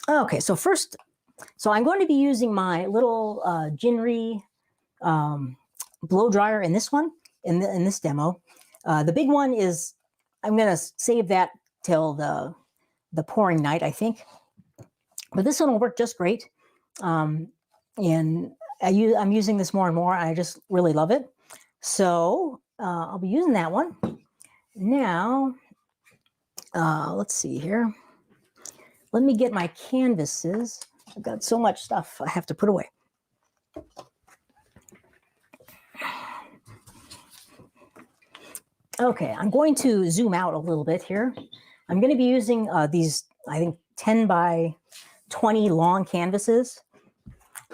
Okay, so I'm going to be using my little Jinri blow dryer in this one, in this demo. The big one is, I'm going to save that till the pouring night, I think. But this one will work just great. And I'm using this more and more. I just really love it. So I'll be using that one. Now, let's see here. Let me get my canvases. I've got so much stuff I have to put away. Okay, I'm going to zoom out a little bit here. I'm going to be using these, I think, 10 by 20 long canvases.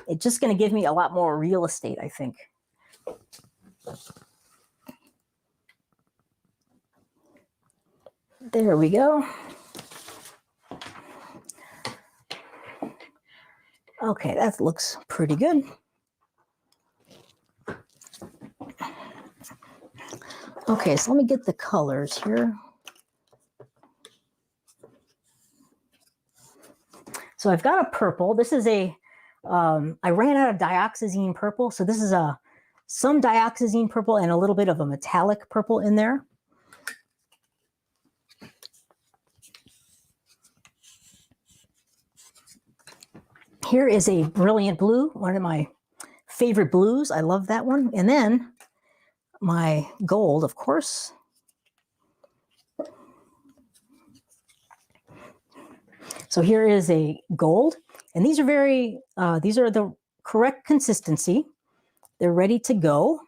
It's just going to give me a lot more real estate, I think. There we go. Okay, that looks pretty good. Okay, so let me get the colors here. So I've got a purple. This is I ran out of dioxazine purple. So this is some dioxazine purple and a little bit of a metallic purple in there. Here is a brilliant blue, one of my favorite blues. I love that one. And then my gold, of course. So here is a gold, and these are these are the correct consistency. They're ready to go.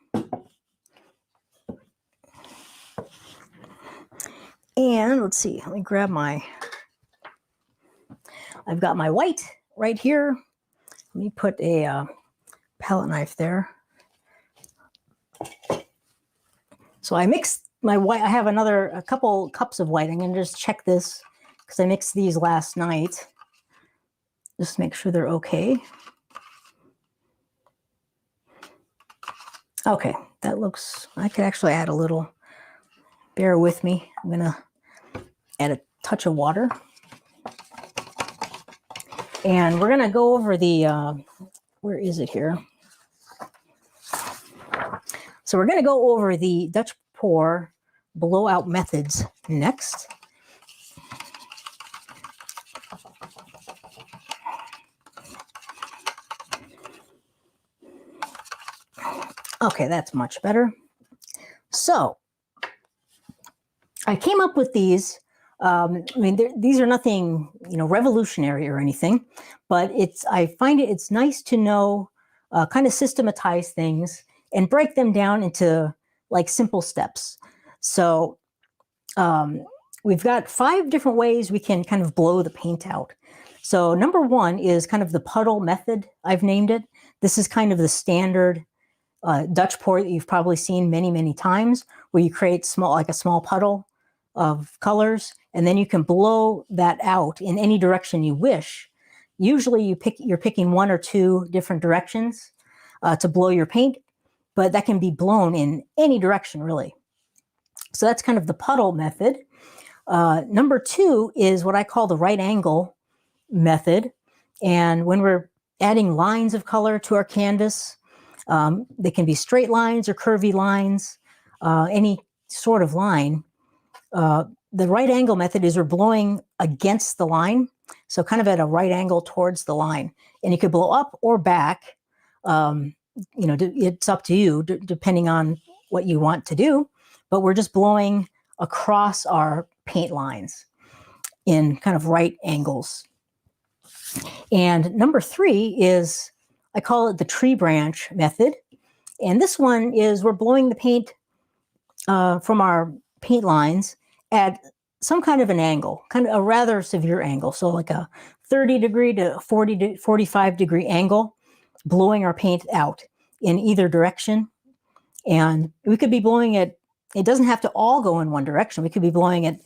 And let's see, let me grab I've got my white right here. Let me put a palette knife there. So I mixed my white. I have a couple cups of white. I'm going to just check this because I mixed these last night. Just make sure they're okay. Okay, that looks, I could actually add a little. Bear with me. I'm going to add a touch of water. And we're going to go over where is it here? So we're going to go over the Dutch pour blowout methods next. Okay, that's much better. So I came up with these. I mean, these are nothing, revolutionary or anything, but I find it's nice to know, kind of systematize things and break them down into like simple steps. So we've got 5 different ways we can kind of blow the paint out. So number 1 is kind of the puddle method, I've named it. This is kind of the standard Dutch pour that you've probably seen many, many times, where you create a small puddle of colors, and then you can blow that out in any direction you wish. Usually you're picking 1 or 2 different directions to blow your paint, but that can be blown in any direction, really. So that's kind of the puddle method. Number 2 is what I call the right angle method. And when we're adding lines of color to our canvas, they can be straight lines or curvy lines, any sort of line. The right angle method is we're blowing against the line, so kind of at a right angle towards the line. And you could blow up or back. it's up to you depending on what you want to do, but we're just blowing across our paint lines in kind of right angles. And number 3 is, I call it the tree branch method. And this one is we're blowing the paint from our paint lines at some kind of an angle, kind of a rather severe angle. So like a 30 degree to 40 to 45 degree angle, blowing our paint out in either direction. And we could be blowing it doesn't have to all go in one direction. We could be blowing it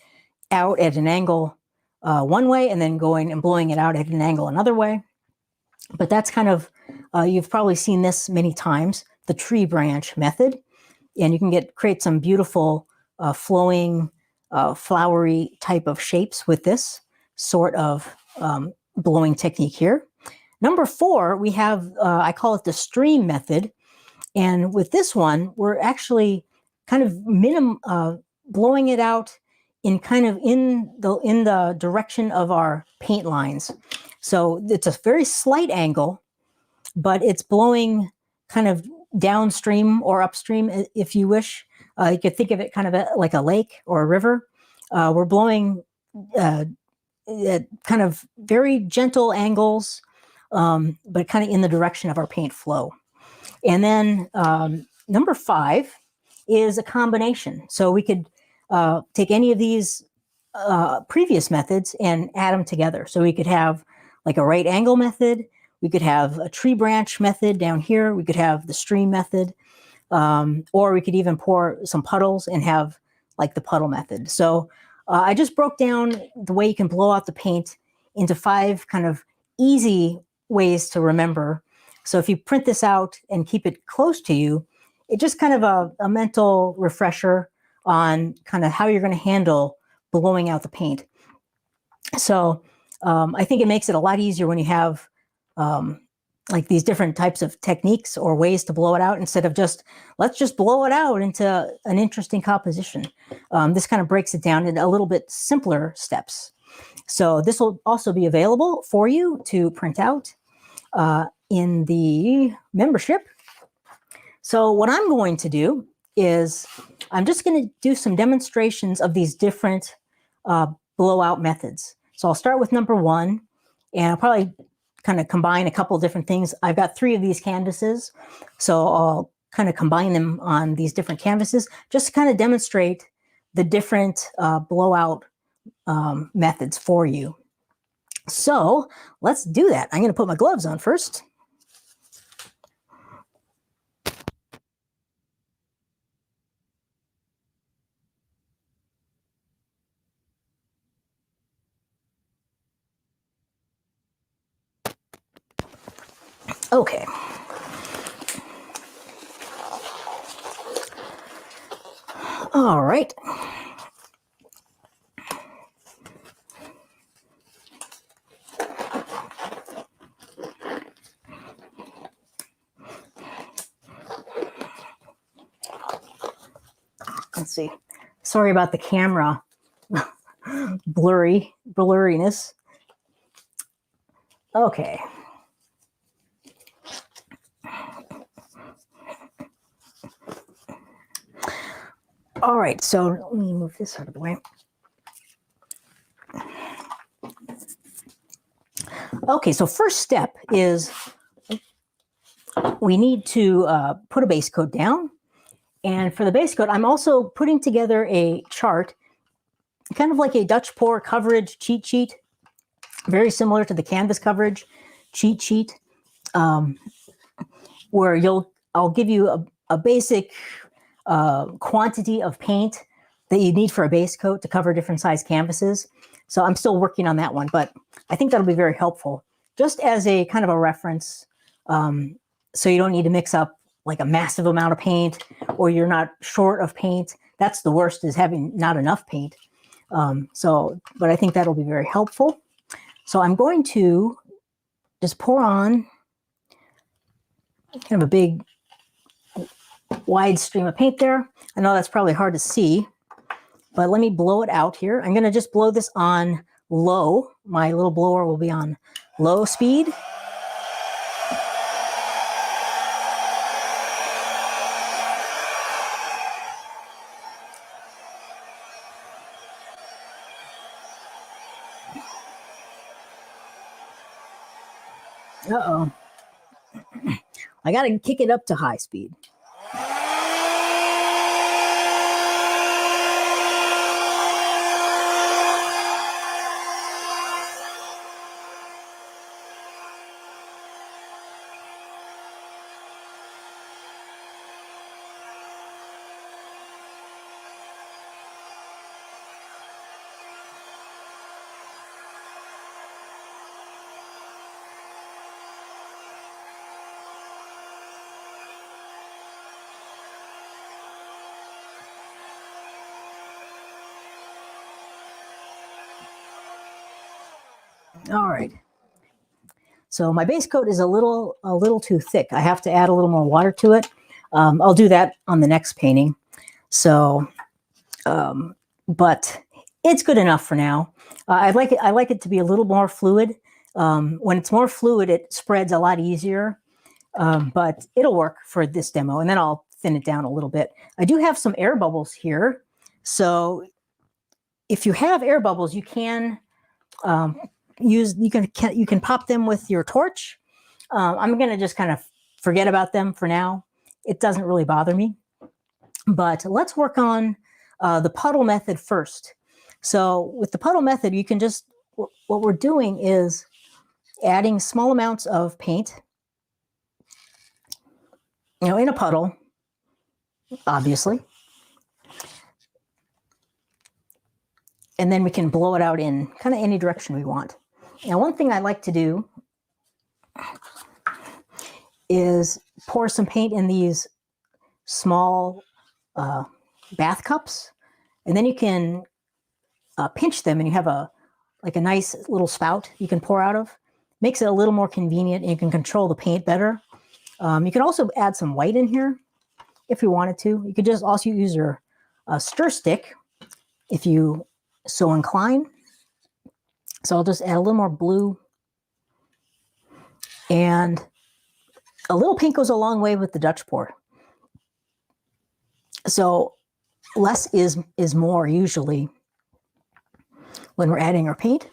out at an angle one way and then going and blowing it out at an angle another way. But that's kind of, you've probably seen this many times, the tree branch method. And you can create some beautiful flowing, flowery type of shapes with this sort of blowing technique here. Number 4, we have, I call it the stream method. And with this one, we're actually kind of blowing it out in kind of in the direction of our paint lines. So it's a very slight angle, but it's blowing kind of downstream or upstream, if you wish. You could think of it kind of like a lake or a river. We're blowing at kind of very gentle angles, but kind of in the direction of our paint flow. And then number 5 is a combination. So we could take any of these previous methods and add them together. So we could have like a right angle method. We could have a tree branch method down here. We could have the stream method. Or we could even pour some puddles and have like the puddle method. So I just broke down the way you can blow out the paint into 5 kind of easy ways to remember. So if you print this out and keep it close to you, it's just kind of a mental refresher on kind of how you're going to handle blowing out the paint. So I think it makes it a lot easier when you have like these different types of techniques or ways to blow it out instead of let's just blow it out into an interesting composition. This kind of breaks it down into a little bit simpler steps. So this will also be available for you to print out in the membership. So what I'm going to do is I'm just going to do some demonstrations of these different blowout methods. So I'll start with number 1, and I'll probably kind of combine a couple of different things. I've got 3 of these canvases, so I'll kind of combine them on these different canvases just to kind of demonstrate the different blowout methods for you. So let's do that. I'm going to put my gloves on first. Okay. All right. Let's see. Sorry about the camera blurriness. Okay. All right, so let me move this out of the way. Okay, so first step is we need to put a base coat down. And for the base coat, I'm also putting together a chart, kind of like a Dutch pour coverage cheat sheet, very similar to the canvas coverage cheat sheet, where I'll give you a basic quantity of paint that you need for a base coat to cover different size canvases. So I'm still working on that one, but I think that'll be very helpful just as a kind of a reference. So you don't need to mix up like a massive amount of paint, or you're not short of paint. That's the worst, is having not enough paint. But I think that'll be very helpful. So I'm going to just pour on kind of a big wide stream of paint there. I know that's probably hard to see, but let me blow it out here. I'm going to just blow this on low. My little blower will be on low speed. Uh-oh. I got to kick it up to high speed. All right. So my base coat is a little too thick. I have to add a little more water to it. I'll do that on the next painting. So, but it's good enough for now. I like it to be a little more fluid. When it's more fluid, it spreads a lot easier. But it'll work for this demo, and then I'll thin it down a little bit. I do have some air bubbles here. So if you have air bubbles, you can you can pop them with your torch. I'm going to just kind of forget about them for now. It doesn't really bother me. But let's work on the puddle method first. So with the puddle method, you can just, what we're doing is adding small amounts of paint, in a puddle, obviously. And then we can blow it out in kind of any direction we want. Now, one thing I like to do is pour some paint in these small bath cups, and then you can pinch them, and you have a nice little spout you can pour out of. Makes it a little more convenient, and you can control the paint better. You can also add some white in here if you wanted to. You could just also use your stir stick if you so incline. So I'll just add a little more blue, and a little pink goes a long way with the Dutch pour. So less is more usually when we're adding our paint.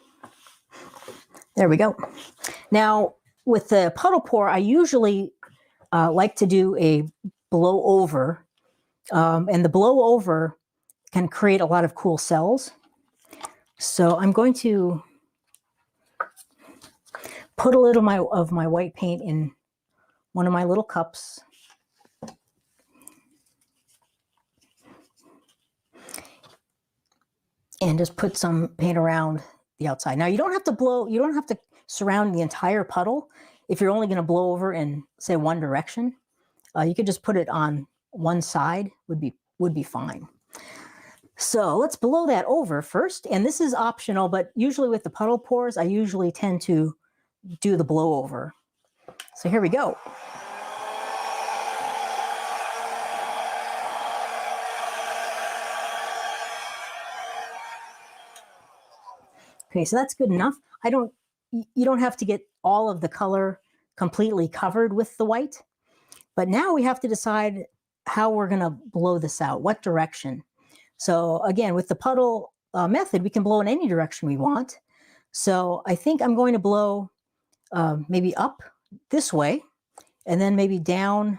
There we go. Now with the puddle pour, I usually like to do a blow over, and the blow over can create a lot of cool cells. So I'm going to put a little of my white paint in one of my little cups. And just put some paint around the outside. Now you don't have to surround the entire puddle. If you're only going to blow over in, say, one direction, you could just put it on one side, would be fine. So let's blow that over first. And this is optional, but usually with the puddle pours, I usually tend to do the blow over. So here we go. Okay, so that's good enough. You don't have to get all of the color completely covered with the white, but now we have to decide how we're going to blow this out, what direction. So again, with the puddle method, we can blow in any direction we want. So I think I'm going to blow maybe up this way, and then maybe down,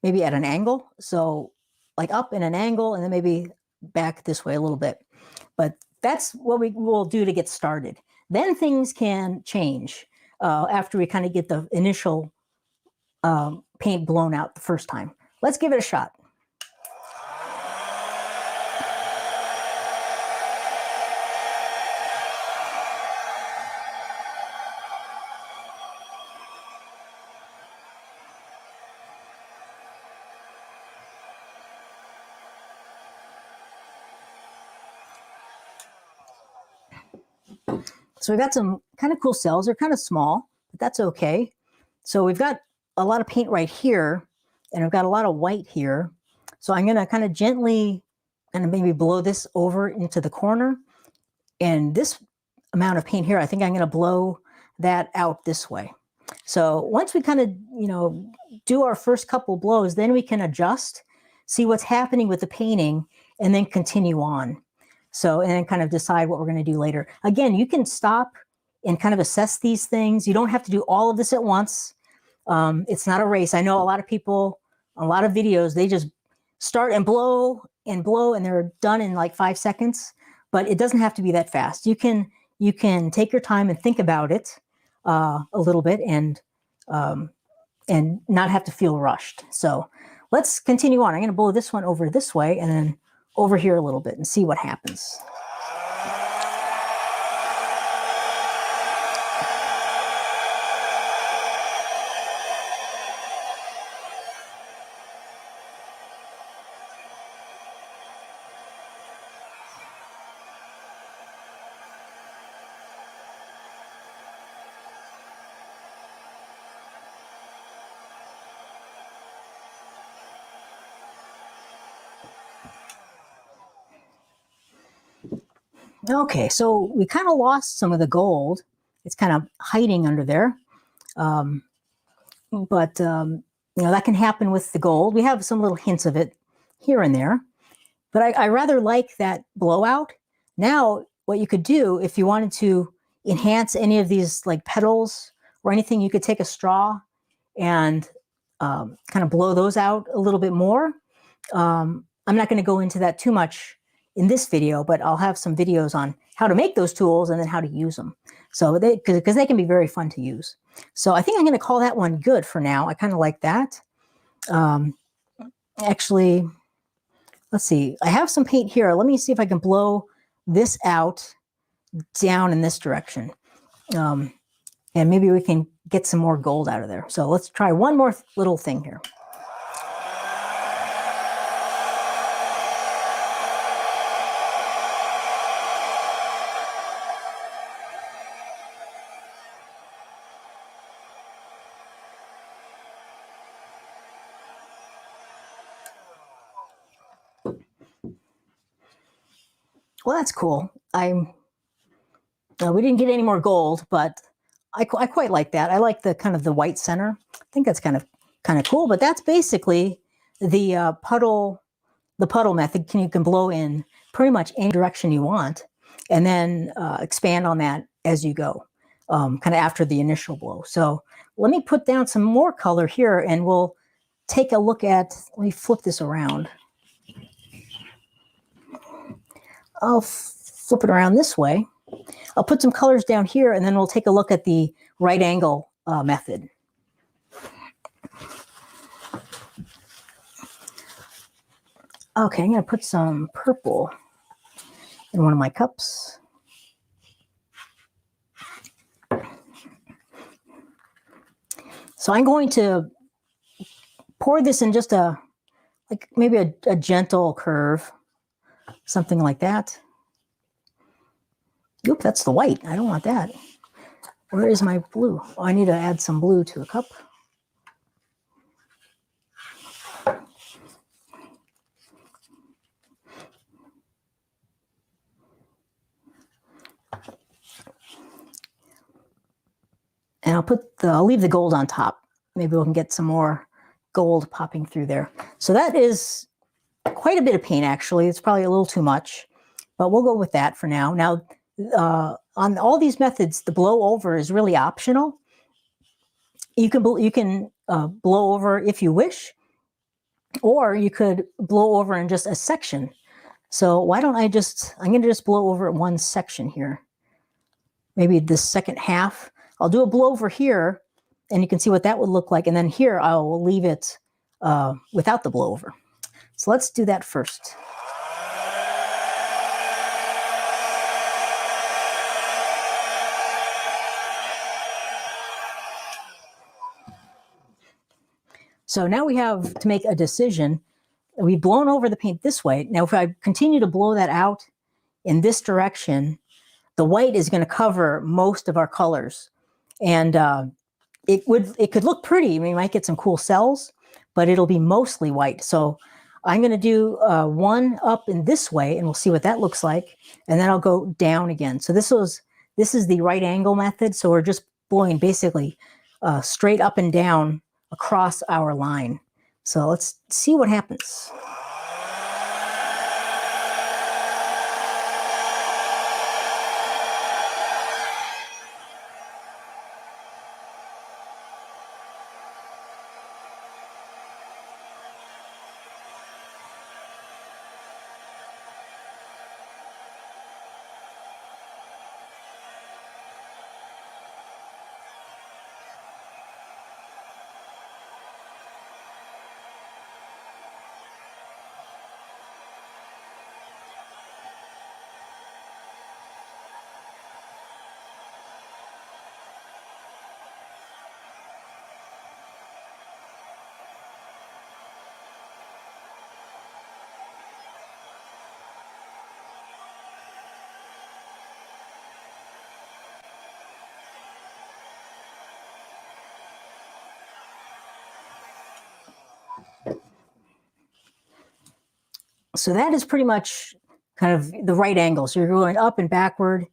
maybe at an angle. So like up in an angle, and then maybe back this way a little bit. But that's what we will do to get started. Then things can change after we kind of get the initial paint blown out the first time. Let's give it a shot. So we've got some kind of cool cells. They're kind of small, but that's okay. So we've got a lot of paint right here, and I've got a lot of white here. So I'm going to kind of gently maybe blow this over into the corner. And this amount of paint here, I think I'm going to blow that out this way. So once we kind of, do our first couple blows, then we can adjust, see what's happening with the painting, and then continue on. So, and then kind of decide what we're going to do later. Again, you can stop and kind of assess these things. You don't have to do all of this at once. It's not a race. I know a lot of people, a lot of videos, they just start and blow and blow and they're done in like 5 seconds, but it doesn't have to be that fast. You can take your time and think about it a little bit and not have to feel rushed. So let's continue on. I'm going to blow this one over this way and then over here a little bit and see what happens. Okay, so we kind of lost some of the gold. It's kind of hiding under there. But that can happen with the gold. We have some little hints of it here and there. But I rather like that blowout. Now, what you could do if you wanted to enhance any of these like petals or anything, you could take a straw and kind of blow those out a little bit more. I'm not going to go into that too much in this video, but I'll have some videos on how to make those tools and then how to use them. So because they can be very fun to use. So I think I'm going to call that one good for now. I kind of like that. Actually, let's see. I have some paint here. Let me see if I can blow this out down in this direction. And maybe we can get some more gold out of there. So let's try one more little thing here. Well, that's cool. We didn't get any more gold, but I quite like that. I like the kind of the white center. I think that's kind of cool. But that's basically the puddle method. You can blow in pretty much any direction you want, and then expand on that as you go, kind of after the initial blow. So let me put down some more color here, and we'll take a look at. Let me flip this around. I'll flip it around this way. I'll put some colors down here, and then we'll take a look at the right angle method. Okay, I'm going to put some purple in one of my cups. So I'm going to pour this in just maybe a gentle curve. Something like that. Oop, that's the white. I don't want that. Where is my blue? Oh, I need to add some blue to a cup. And I'll leave the gold on top. Maybe we can get some more gold popping through there. So that is quite a bit of paint, actually. It's probably a little too much, but we'll go with that for now. Now, on all these methods, the blow over is really optional. You can blow over if you wish, or you could blow over in just a section. So why don't I'm going to just blow over one section here. Maybe this second half. I'll do a blow over here, and you can see what that would look like. And then here, I will leave it without the blow over. So let's do that first. So now we have to make a decision. We've blown over the paint this way. Now, if I continue to blow that out in this direction, the white is going to cover most of our colors. And it could look pretty. I mean, you might get some cool cells, but it'll be mostly white. So I'm going to do one up in this way, and we'll see what that looks like. And then I'll go down again. So this is the right angle method. So we're just blowing basically straight up and down across our line. So let's see what happens. So that is pretty much kind of the right angle. So you're going up and backward,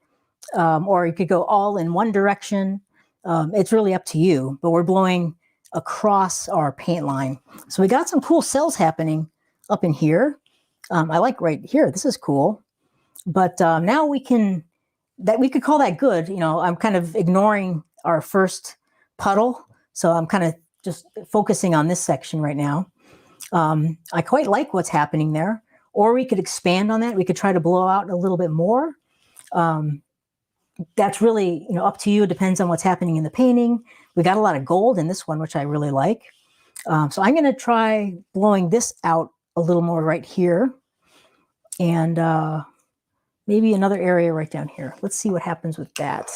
or you could go all in one direction. It's really up to you, but we're blowing across our paint line. So we got some cool cells happening up in here. I like right here. This is cool. But now we could call that good. You know, I'm kind of ignoring our first puddle. So I'm kind of just focusing on this section right now. I quite like what's happening there. Or we could expand on that. We could try to blow out a little bit more. That's really, you know, up to you. It depends on what's happening in the painting. We got a lot of gold in this one, which I really like. So I'm going to try blowing this out a little more right here. And maybe another area right down here. Let's see what happens with that.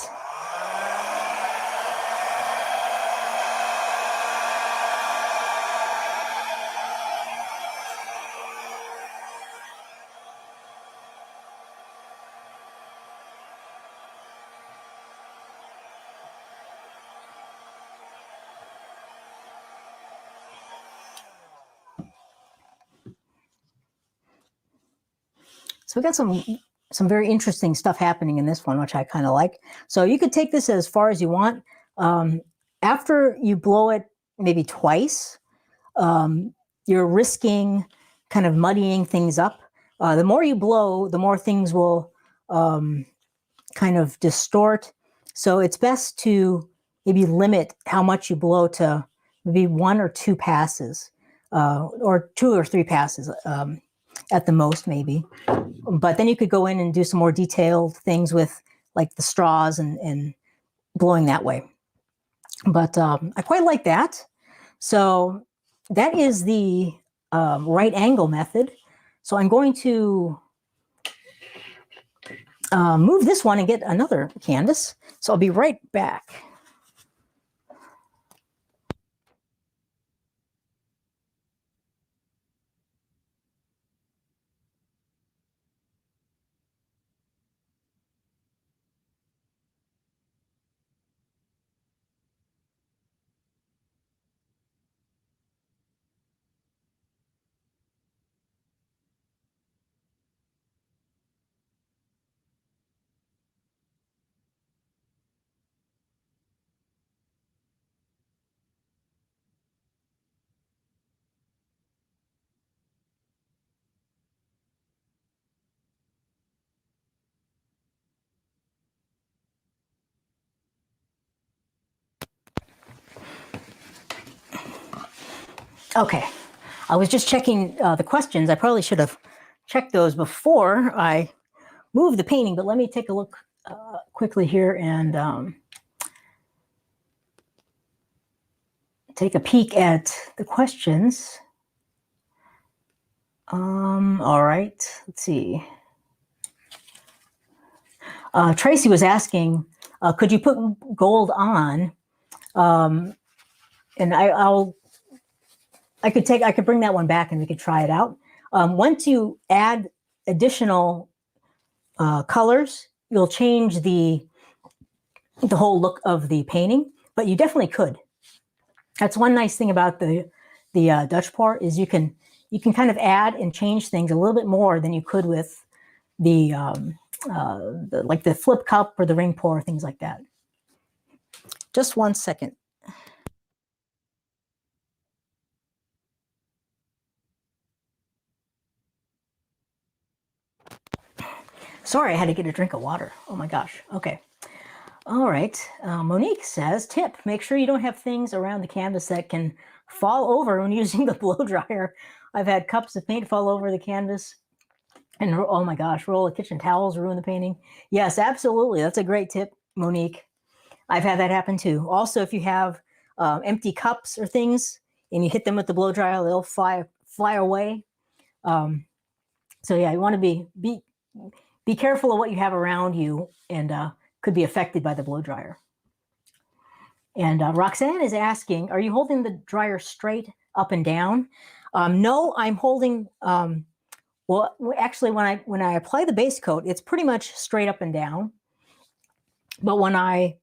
So we got some very interesting stuff happening in this one, which I kind of like. So you could take this as far as you want. After you blow it maybe twice, you're risking kind of muddying things up. The more you blow, the more things will kind of distort. So it's best to maybe limit how much you blow to maybe 1 or 2 passes, or 2 or 3 passes at the most, maybe. But then you could go in and do some more detailed things with like the straws and blowing that way. But I quite like that. So that is the right angle method. So I'm going to move this one and get another canvas. So I'll be right back. Okay, I was just checking the questions. I probably should have checked those before I moved the painting, but let me take a look quickly here and take a peek at the questions. All right, let's see. Tracy was asking, could you put gold on? And I could bring that one back and we could try it out. Once you add additional colors, you'll change the whole look of the painting, but you definitely could. That's one nice thing about the Dutch pour is you can kind of add and change things a little bit more than you could with the like the flip cup or the ring pour, things like that. Just 1 second. Sorry, I had to get a drink of water. Oh my gosh. Okay. All right. Monique says, tip, make sure you don't have things around the canvas that can fall over when using the blow dryer. I've had cups of paint fall over the canvas and, oh my gosh, roll of kitchen towels ruin the painting. Yes, absolutely. That's a great tip, Monique. I've had that happen too. Also, if you have empty cups or things and you hit them with the blow dryer, they'll fly away. So yeah, you want to be careful of what you have around you and could be affected by the blow dryer. And Roxanne is asking, are you holding the dryer straight up and down? No, I'm holding, well, actually when I apply the base coat, it's pretty much straight up and down. But when I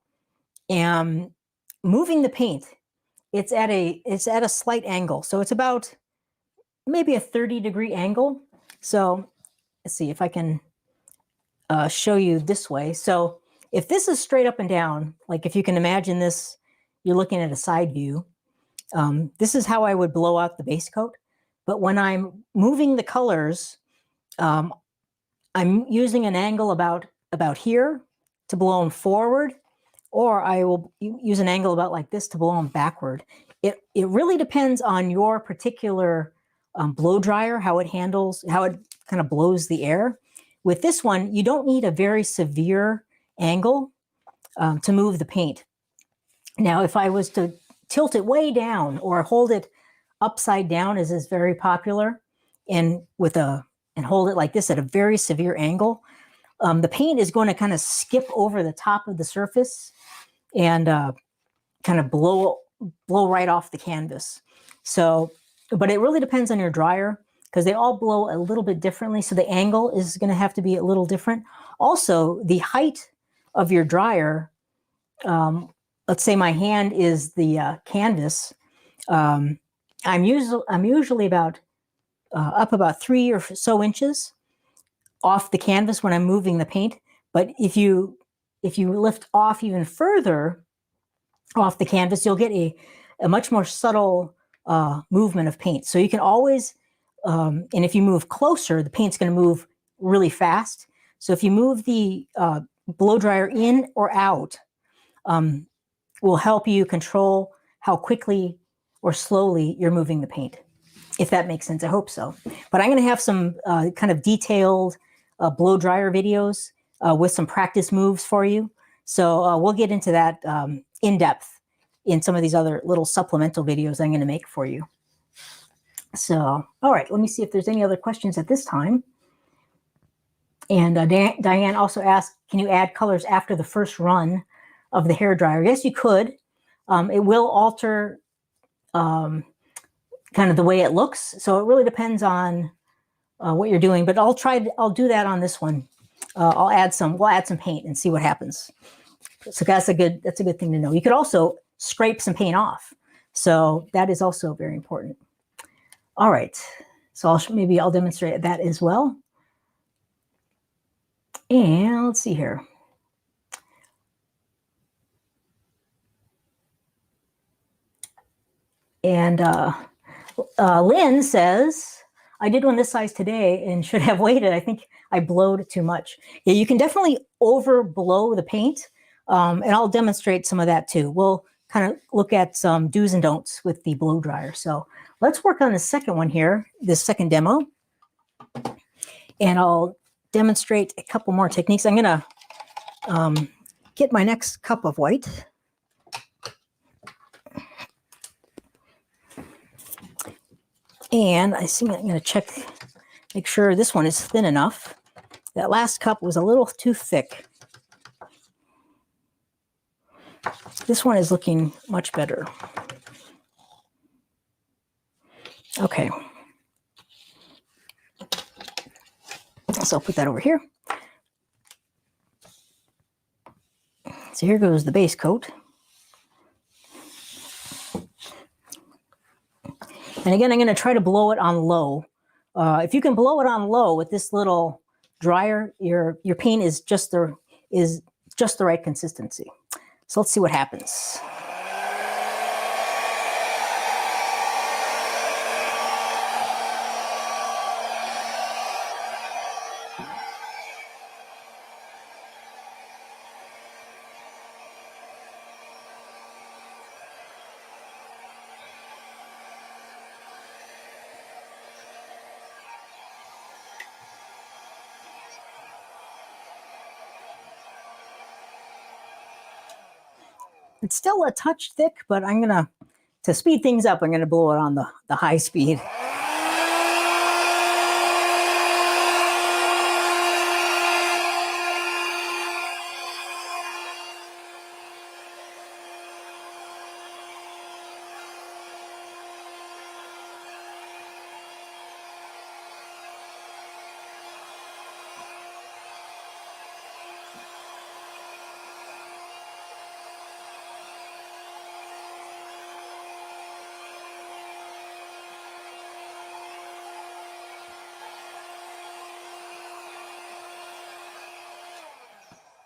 am moving the paint, it's at a slight angle. So it's about maybe a 30-degree angle. So let's see if I can show you this way. So if this is straight up and down, like if you can imagine this, you're looking at a side view. This is how I would blow out the base coat. But when I'm moving the colors, I'm using an angle about here to blow them forward, or I will use an angle about like this to blow them backward. It really depends on your particular blow dryer, how it handles, how it kind of blows the air. With this one, you don't need a very severe angle to move the paint. Now, if I was to tilt it way down or hold it upside down, as is very popular, and hold it like this at a very severe angle, the paint is going to kind of skip over the top of the surface and kind of blow right off the canvas. So, but it really depends on your dryer because they all blow a little bit differently. So the angle is going to have to be a little different. Also, the height of your dryer, let's say my hand is the canvas. I'm usually about up about 3 or so inches off the canvas when I'm moving the paint. But if you lift off even further off the canvas, you'll get a much more subtle movement of paint. So you can always, and if you move closer, the paint's going to move really fast. So if you move the blow dryer in or out, will help you control how quickly or slowly you're moving the paint, if that makes sense. I hope so. But I'm going to have some kind of detailed blow dryer videos with some practice moves for you. So we'll get into that in depth in some of these other little supplemental videos I'm going to make for you. So, all right, let me see if there's any other questions at this time. And Diane also asked, can you add colors after the first run of the hair dryer? Yes, you could. It will alter kind of the way it looks. So it really depends on what you're doing, but I'll do that on this one. We'll add some paint and see what happens. So that's a good thing to know. You could also scrape some paint off. So that is also very important. All right. So maybe I'll demonstrate that as well. And let's see here. And Lynn says, I did one this size today and should have waited. I think I blowed too much. Yeah, you can definitely over blow the paint. And I'll demonstrate some of that too. We'll kind of look at some do's and don'ts with the blow dryer. So let's work on the second one here, this second demo. And I'll demonstrate a couple more techniques. I'm going to get my next cup of white. And I think I'm going to make sure this one is thin enough. That last cup was a little too thick. This one is looking much better. Okay. So I'll put that over here. So here goes the base coat. And again, I'm going to try to blow it on low. If you can blow it on low with this little dryer, your paint is just the right consistency. So let's see what happens. It's still a touch thick, but I'm going to speed things up, I'm going to blow it on the high speed.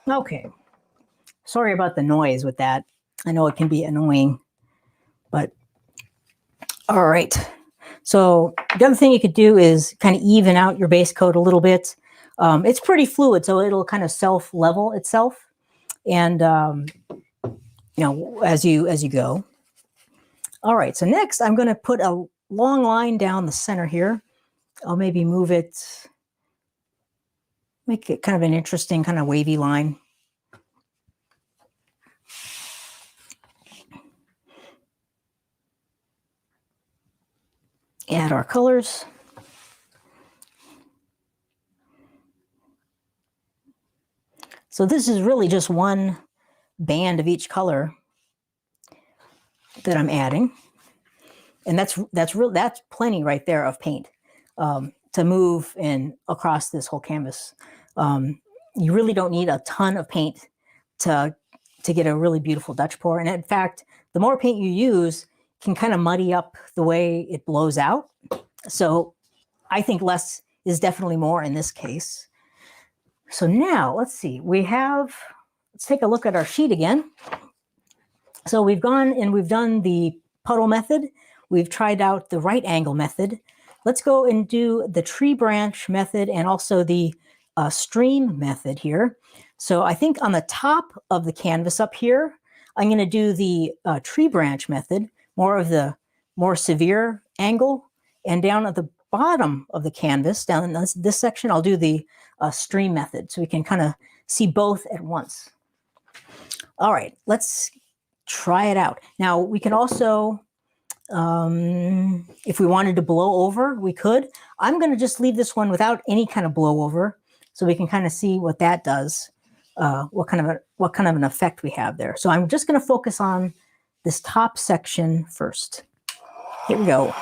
Okay, sorry about the noise with that. I know it can be annoying, but all right. So the other thing you could do is kind of even out your base coat a little bit. It's pretty fluid, so it'll kind of self-level itself, and as you go. All right. So next, I'm going to put a long line down the center here. I'll maybe move it, make it kind of an interesting kind of wavy line. Add our colors. So this is really just one band of each color that I'm adding. And that's plenty right there of paint to move in across this whole canvas. You really don't need a ton of paint to get a really beautiful Dutch pour. And in fact, the more paint you use can kind of muddy up the way it blows out. So I think less is definitely more in this case. So now let's see, let's take a look at our sheet again. So we've gone and we've done the puddle method. We've tried out the right angle method. Let's go and do the tree branch method and also the stream method here. So I think on the top of the canvas up here, I'm going to do the tree branch method, more severe angle. And down at the bottom of the canvas, down in this section, I'll do the stream method so we can kind of see both at once. All right, let's try it out. Now we can also, if we wanted to blow over, we could. I'm going to just leave this one without any kind of blow over so we can kind of see what that does, what kind of an effect we have there. So I'm just going to focus on this top section first. Here we go.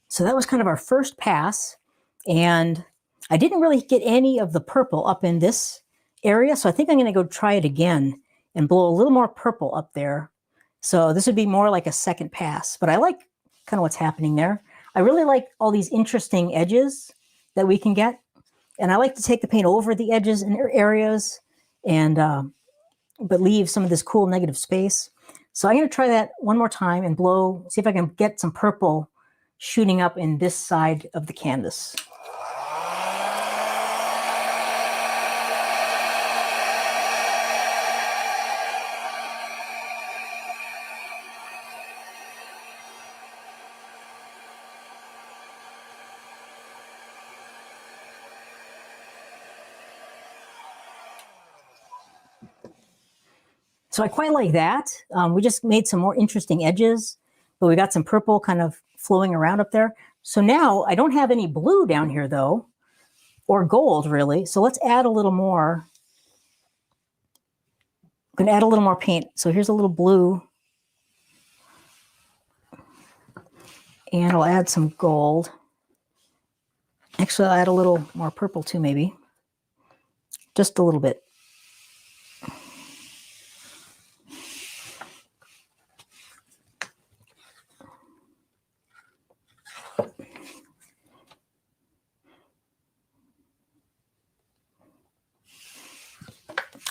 So that was kind of our first pass, and I didn't really get any of the purple up in this area, so I think I'm going to go try it again and blow a little more purple up there. So this would be more like a second pass, but I like kind of what's happening there. I really like all these interesting edges that we can get, and I like to take the paint over the edges in areas and but leave some of this cool negative space. So I'm going to try that one more time and blow, see if I can get some purple shooting up in this side of the canvas. So I quite like that. We just made some more interesting edges, but we got some purple kind of flowing around up there. So now I don't have any blue down here though, or gold really. So let's add a little more. I'm going to add a little more paint. So here's a little blue. And I'll add some gold. Actually, I'll add a little more purple too, maybe. Just a little bit.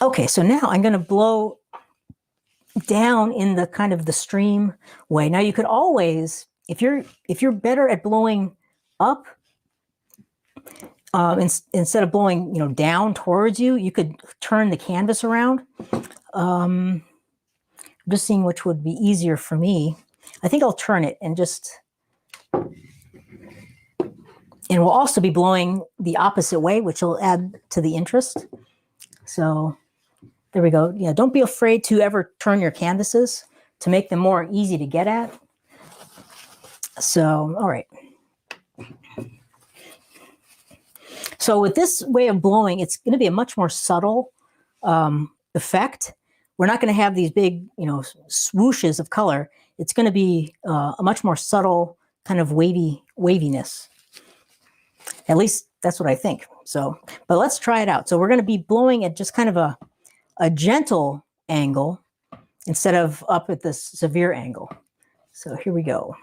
Okay, so now I'm going to blow down in the kind of the stream way. Now you could always, if you're better at blowing up, instead of blowing down towards you, you could turn the canvas around. I'm just seeing which would be easier for me. I think I'll turn it and we'll also be blowing the opposite way, which will add to the interest. So There we go. Yeah, don't be afraid to ever turn your canvases to make them more easy to get at. So, all right. So with this way of blowing, it's going to be a much more subtle effect. We're not going to have these big, swooshes of color. It's going to be a much more subtle kind of waviness. At least that's what I think. So, but let's try it out. So we're going to be blowing at just kind of a gentle angle instead of up at this severe angle. So here we go.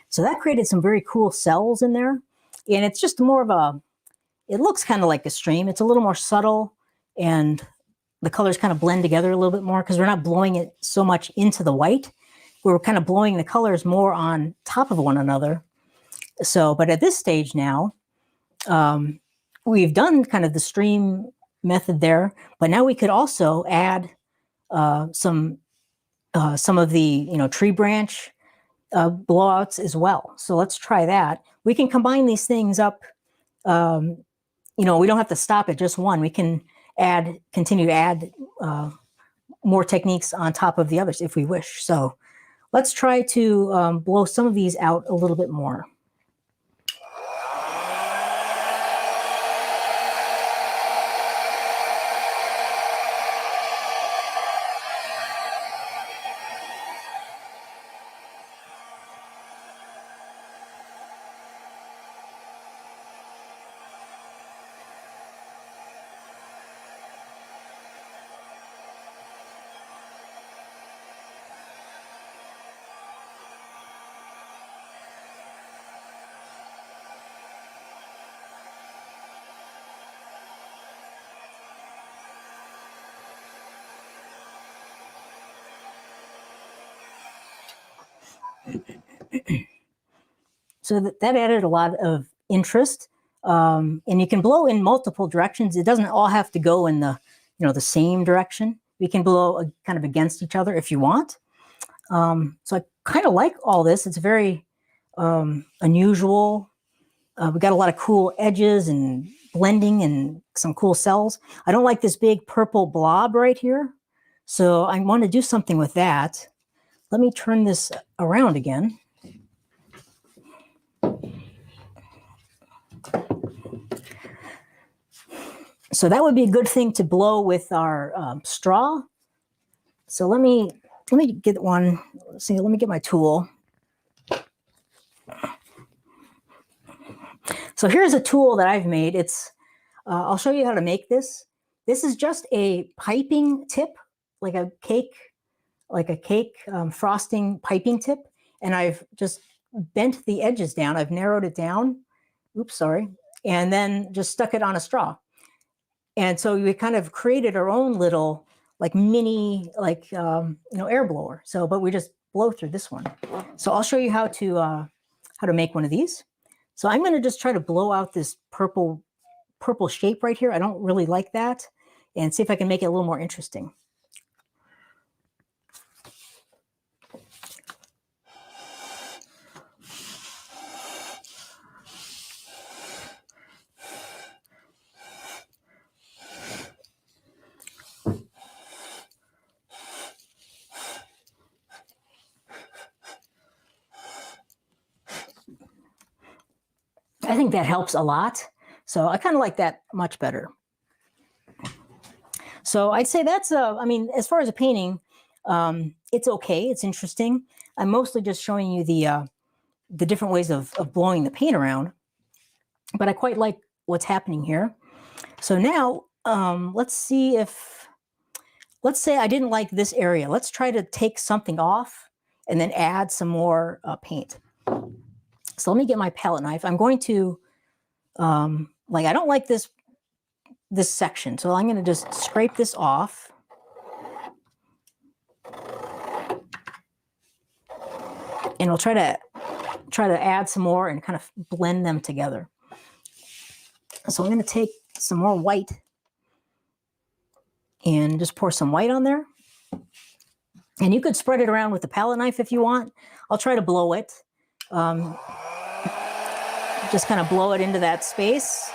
So that created some very cool cells in there. And it's just more of it looks kind of like a stream. It's a little more subtle and the colors kind of blend together a little bit more because we're not blowing it so much into the white. We're kind of blowing the colors more on top of one another. So, but at this stage now, we've done kind of the stream method there, but now we could also add some of the, tree branch blowouts as well. So let's try that. We can combine these things up. We don't have to stop at just one. We can continue to add more techniques on top of the others if we wish. So let's try to blow some of these out a little bit more. So that added a lot of interest. And you can blow in multiple directions. It doesn't all have to go in the same direction. We can blow kind of against each other if you want. So I kind of like all this. It's very unusual. We got a lot of cool edges and blending and some cool cells. I don't like this big purple blob right here. So I want to do something with that. Let me turn this around again. So that would be a good thing to blow with our straw. So let me get one. Let's see, let me get my tool. So here's a tool that I've made. I'll show you how to make this. This is just a piping tip, like a cake frosting piping tip. And I've just bent the edges down. I've narrowed it down. Oops, sorry. And then just stuck it on a straw. And so we kind of created our own little mini air blower. So, but we just blow through this one. So I'll show you how to make one of these. So I'm going to just try to blow out this purple shape right here. I don't really like that, and see if I can make it a little more interesting. I think that helps a lot. So I kind of like that much better. So I'd say that's, as far as a painting, it's okay. It's interesting. I'm mostly just showing you the different ways of blowing the paint around, but I quite like what's happening here. So now let's say I didn't like this area. Let's try to take something off and then add some more paint. So let me get my palette knife. I'm going to, like, I don't like this section, so I'm going to just scrape this off. And we'll try to add some more and kind of blend them together. So I'm going to take some more white and just pour some white on there. And you could spread it around with the palette knife if you want. I'll try to blow it. Just kind of blow it into that space.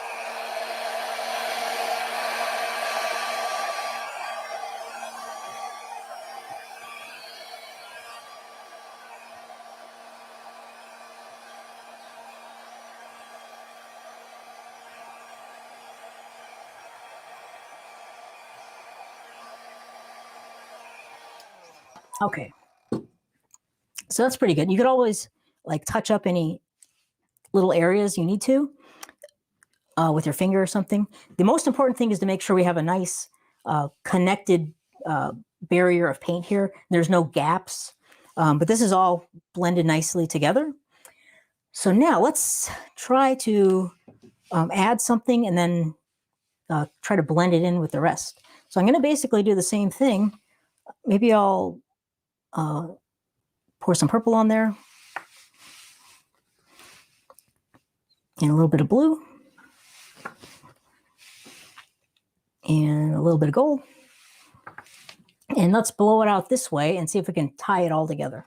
Okay. So that's pretty good. You could always like touch up any little areas you need to with your finger or something. The most important thing is to make sure we have a nice connected barrier of paint here. There's no gaps, but this is all blended nicely together. So now let's try to add something and then try to blend it in with the rest. So I'm going to basically do the same thing. Maybe I'll pour some purple on there and a little bit of blue and a little bit of gold. And let's blow it out this way and see if we can tie it all together.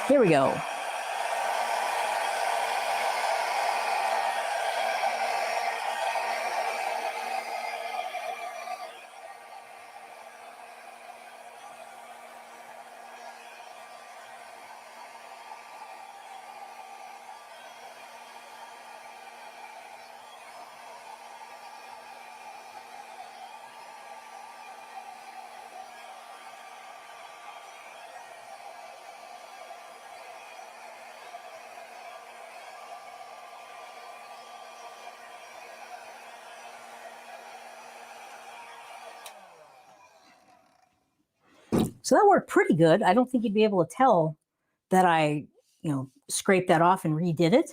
Here we go. So that worked pretty good. I don't think you'd be able to tell that I, scraped that off and redid it.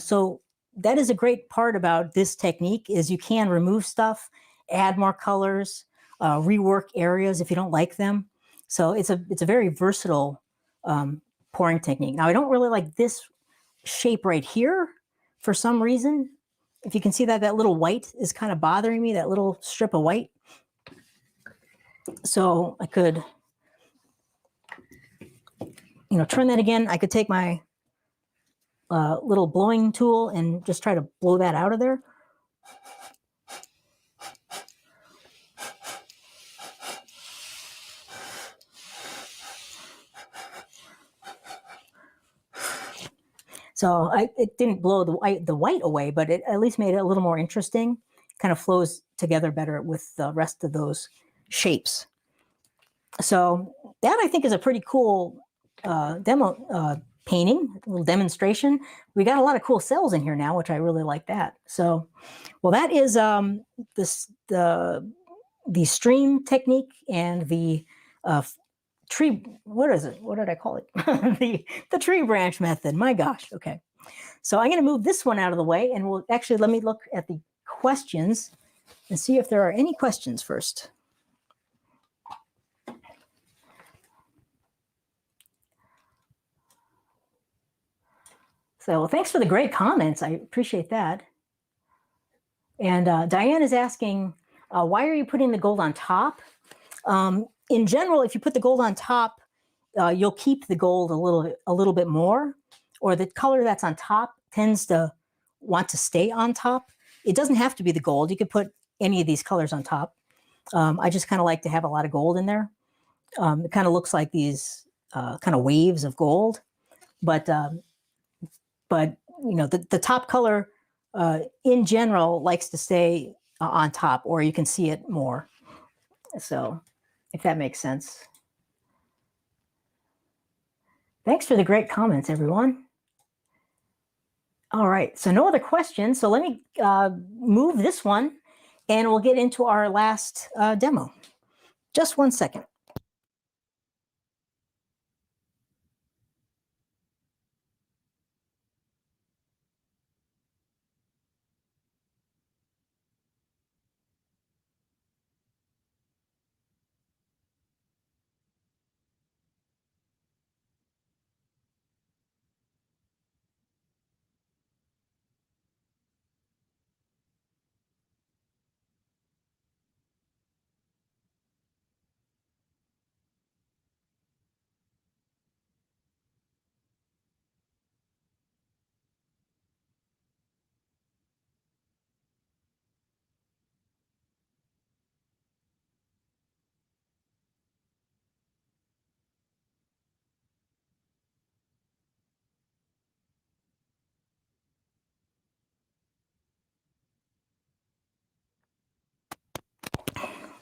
So that is a great part about this technique is you can remove stuff, add more colors, rework areas if you don't like them. So it's a very versatile pouring technique. Now I don't really like this shape right here for some reason. If you can see that little white is kind of bothering me, that little strip of white. So I could, trim that again. I could take my little blowing tool and just try to blow that out of there. So it didn't blow the white away, but it at least made it a little more interesting. Kind of flows together better with the rest of those shapes. So that I think is a pretty cool demo painting, a little demonstration. We got a lot of cool cells in here now, which I really like that. So, well, that is the stream technique and the tree. What is it? What did I call it? the tree branch method. My gosh. Okay. So I'm going to move this one out of the way, and we'll actually let me look at the questions and see if there are any questions first. So thanks for the great comments. I appreciate that. And Diane is asking, why are you putting the gold on top? In general, if you put the gold on top, you'll keep the gold a little bit more, or the color that's on top tends to want to stay on top. It doesn't have to be the gold. You could put any of these colors on top. I just kind of like to have a lot of gold in there. It kind of looks like these kind of waves of gold, but the top color in general likes to stay on top, or you can see it more. So if that makes sense. Thanks for the great comments, everyone. All right, so no other questions. So let me move this one and we'll get into our last demo. Just 1 second.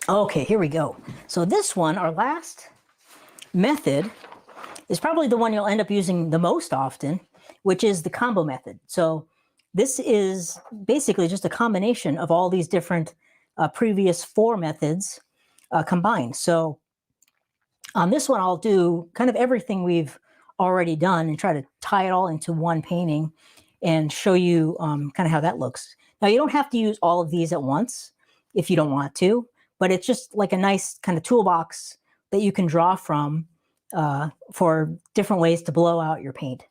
Okay, here we go. So this one, our last method, is probably the one you'll end up using the most often, which is the combo method. So this is basically just a combination of all these different previous 4 methods combined. So on this one, I'll do kind of everything we've already done and try to tie it all into one painting and show you kind of how that looks. Now, you don't have to use all of these at once if you don't want to, but it's just like a nice kind of toolbox that you can draw from for different ways to blow out your paint.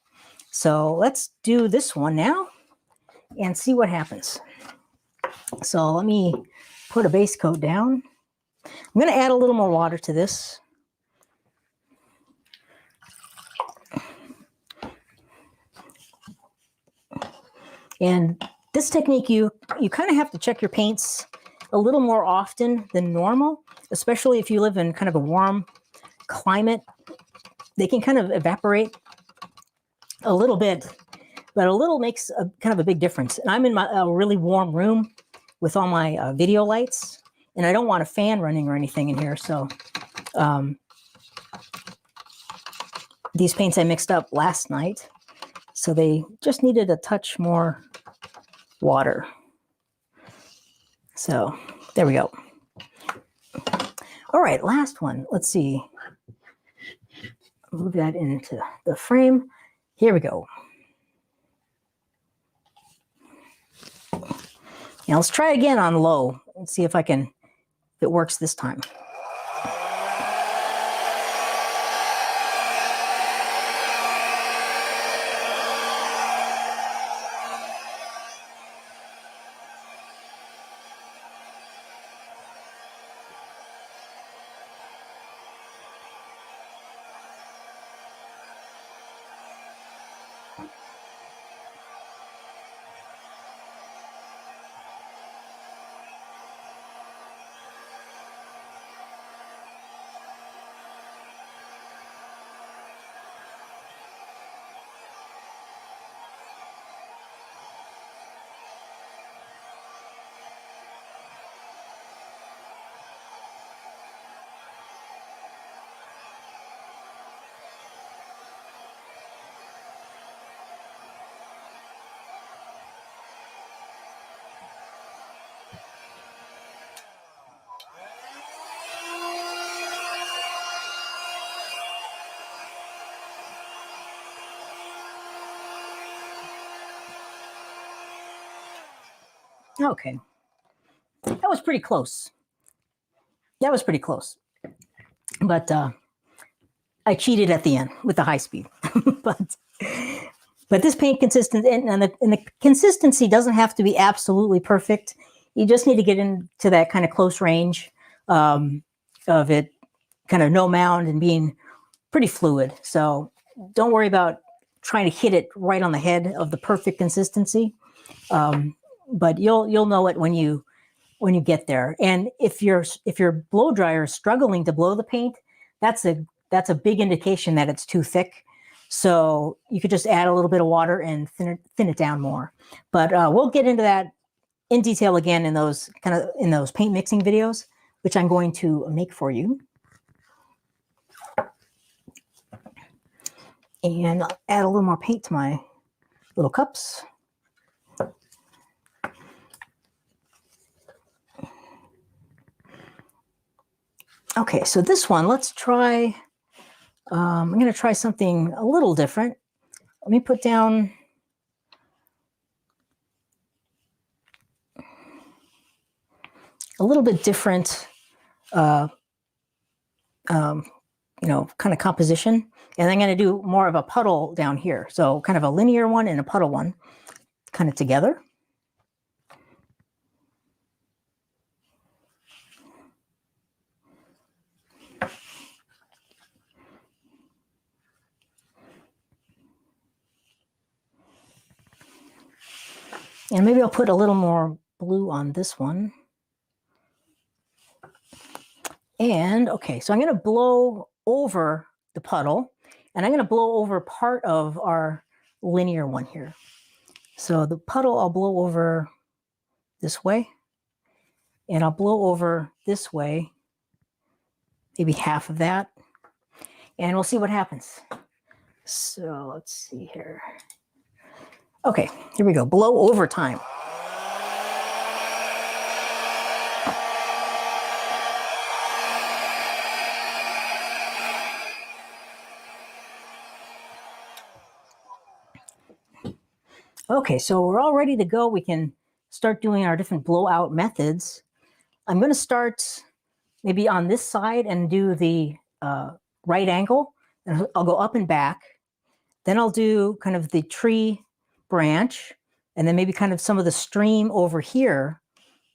So let's do this one now and see what happens. So let me put a base coat down. I'm going to add a little more water to this. And this technique, you kind of have to check your paints a little more often than normal, especially if you live in kind of a warm climate. They can kind of evaporate a little bit, but a little makes kind of a big difference. And I'm in a really warm room with all my video lights, and I don't want a fan running or anything in here. So these paints I mixed up last night, so they just needed a touch more water. So there we go. All right, last one. Let's see. Move that into the frame. Here we go. Now let's try again on low. Let's see if it works this time. Okay. That was pretty close. That was pretty close. But I cheated at the end with the high speed. but this paint consistent and the consistency doesn't have to be absolutely perfect. You just need to get into that kind of close range of it, kind of no mound and being pretty fluid. So don't worry about trying to hit it right on the head of the perfect consistency. But you'll know it when you get there. And if your blow dryer is struggling to blow the paint, that's a big indication that it's too thick. So you could just add a little bit of water and thin it down more. But we'll get into that in detail again in those paint mixing videos, which I'm going to make for you. And I'll add a little more paint to my little cups. Okay, so this one, let's try, I'm going to try something a little different. Let me put down a little bit different, kind of composition. And I'm going to do more of a puddle down here. So kind of a linear one and a puddle one kind of together. And maybe I'll put a little more blue on this one. And okay, so I'm going to blow over the puddle, and I'm going to blow over part of our linear one here. So the puddle I'll blow over this way. And I'll blow over this way, maybe half of that, and we'll see what happens. So let's see here. Okay, here we go. Blow over time. Okay, so we're all ready to go. We can start doing our different blowout methods. I'm going to start maybe on this side and do the right angle. And I'll go up and back. Then I'll do kind of the tree branch, and then maybe kind of some of the stream over here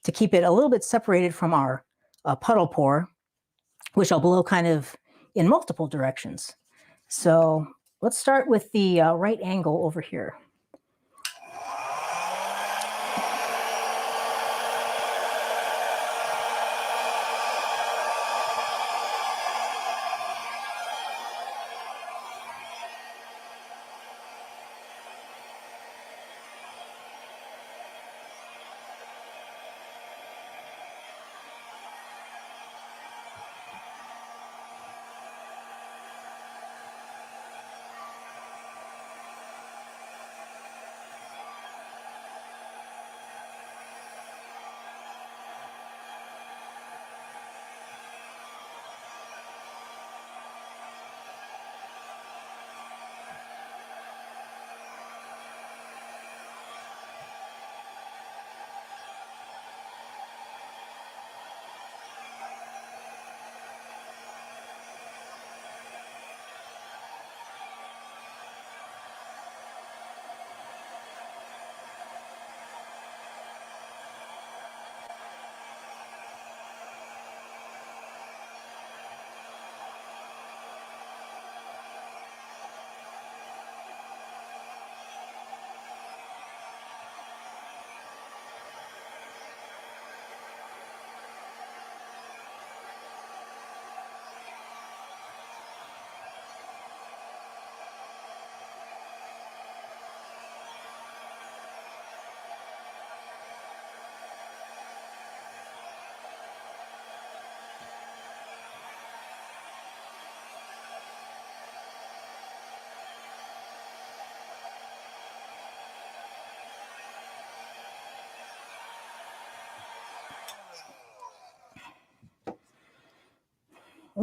to keep it a little bit separated from our puddle pour, which I'll blow kind of in multiple directions. So let's start with the right angle over here.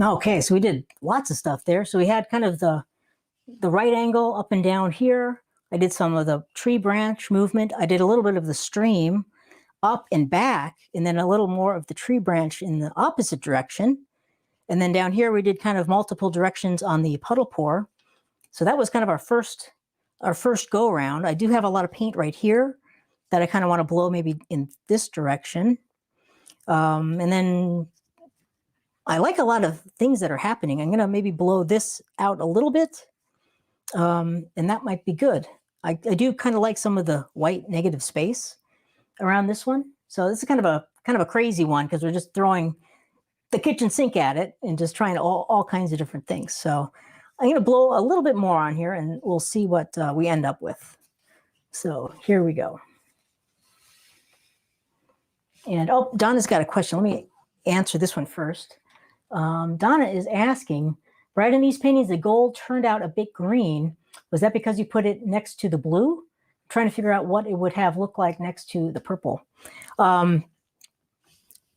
Okay, so we did lots of stuff there. So we had kind of the right angle up and down here. I did some of the tree branch movement. I did a little bit of the stream up and back, and then a little more of the tree branch in the opposite direction. And then down here, we did kind of multiple directions on the puddle pour. So that was kind of our first go around. I do have a lot of paint right here that I kind of want to blow maybe in this direction. And then I like a lot of things that are happening. I'm going to maybe blow this out a little bit, and that might be good. I do kind of like some of the white negative space around this one. So this is kind of a crazy one because we're just throwing the kitchen sink at it and just trying all kinds of different things. So I'm going to blow a little bit more on here, and we'll see what we end up with. So here we go. And oh, Donna's got a question. Let me answer this one first. Donna is asking, Brad, in these paintings, the gold turned out a bit green. Was that because you put it next to the blue? I'm trying to figure out what it would have looked like next to the purple.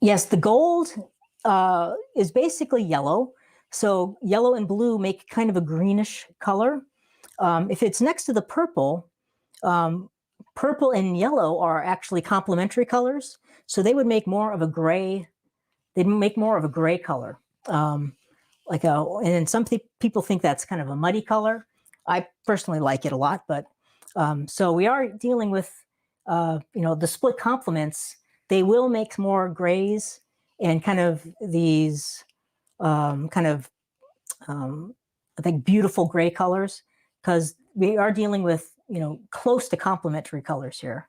Yes, the gold is basically yellow. So yellow and blue make kind of a greenish color. If it's next to the purple, purple and yellow are actually complementary colors. So they would make more of a gray. They'd make more of a gray color. And some people think that's kind of a muddy color. I personally like it a lot, but so we are dealing with, the split complements. They will make more grays and kind of these I think beautiful gray colors, because we are dealing with, close to complementary colors here.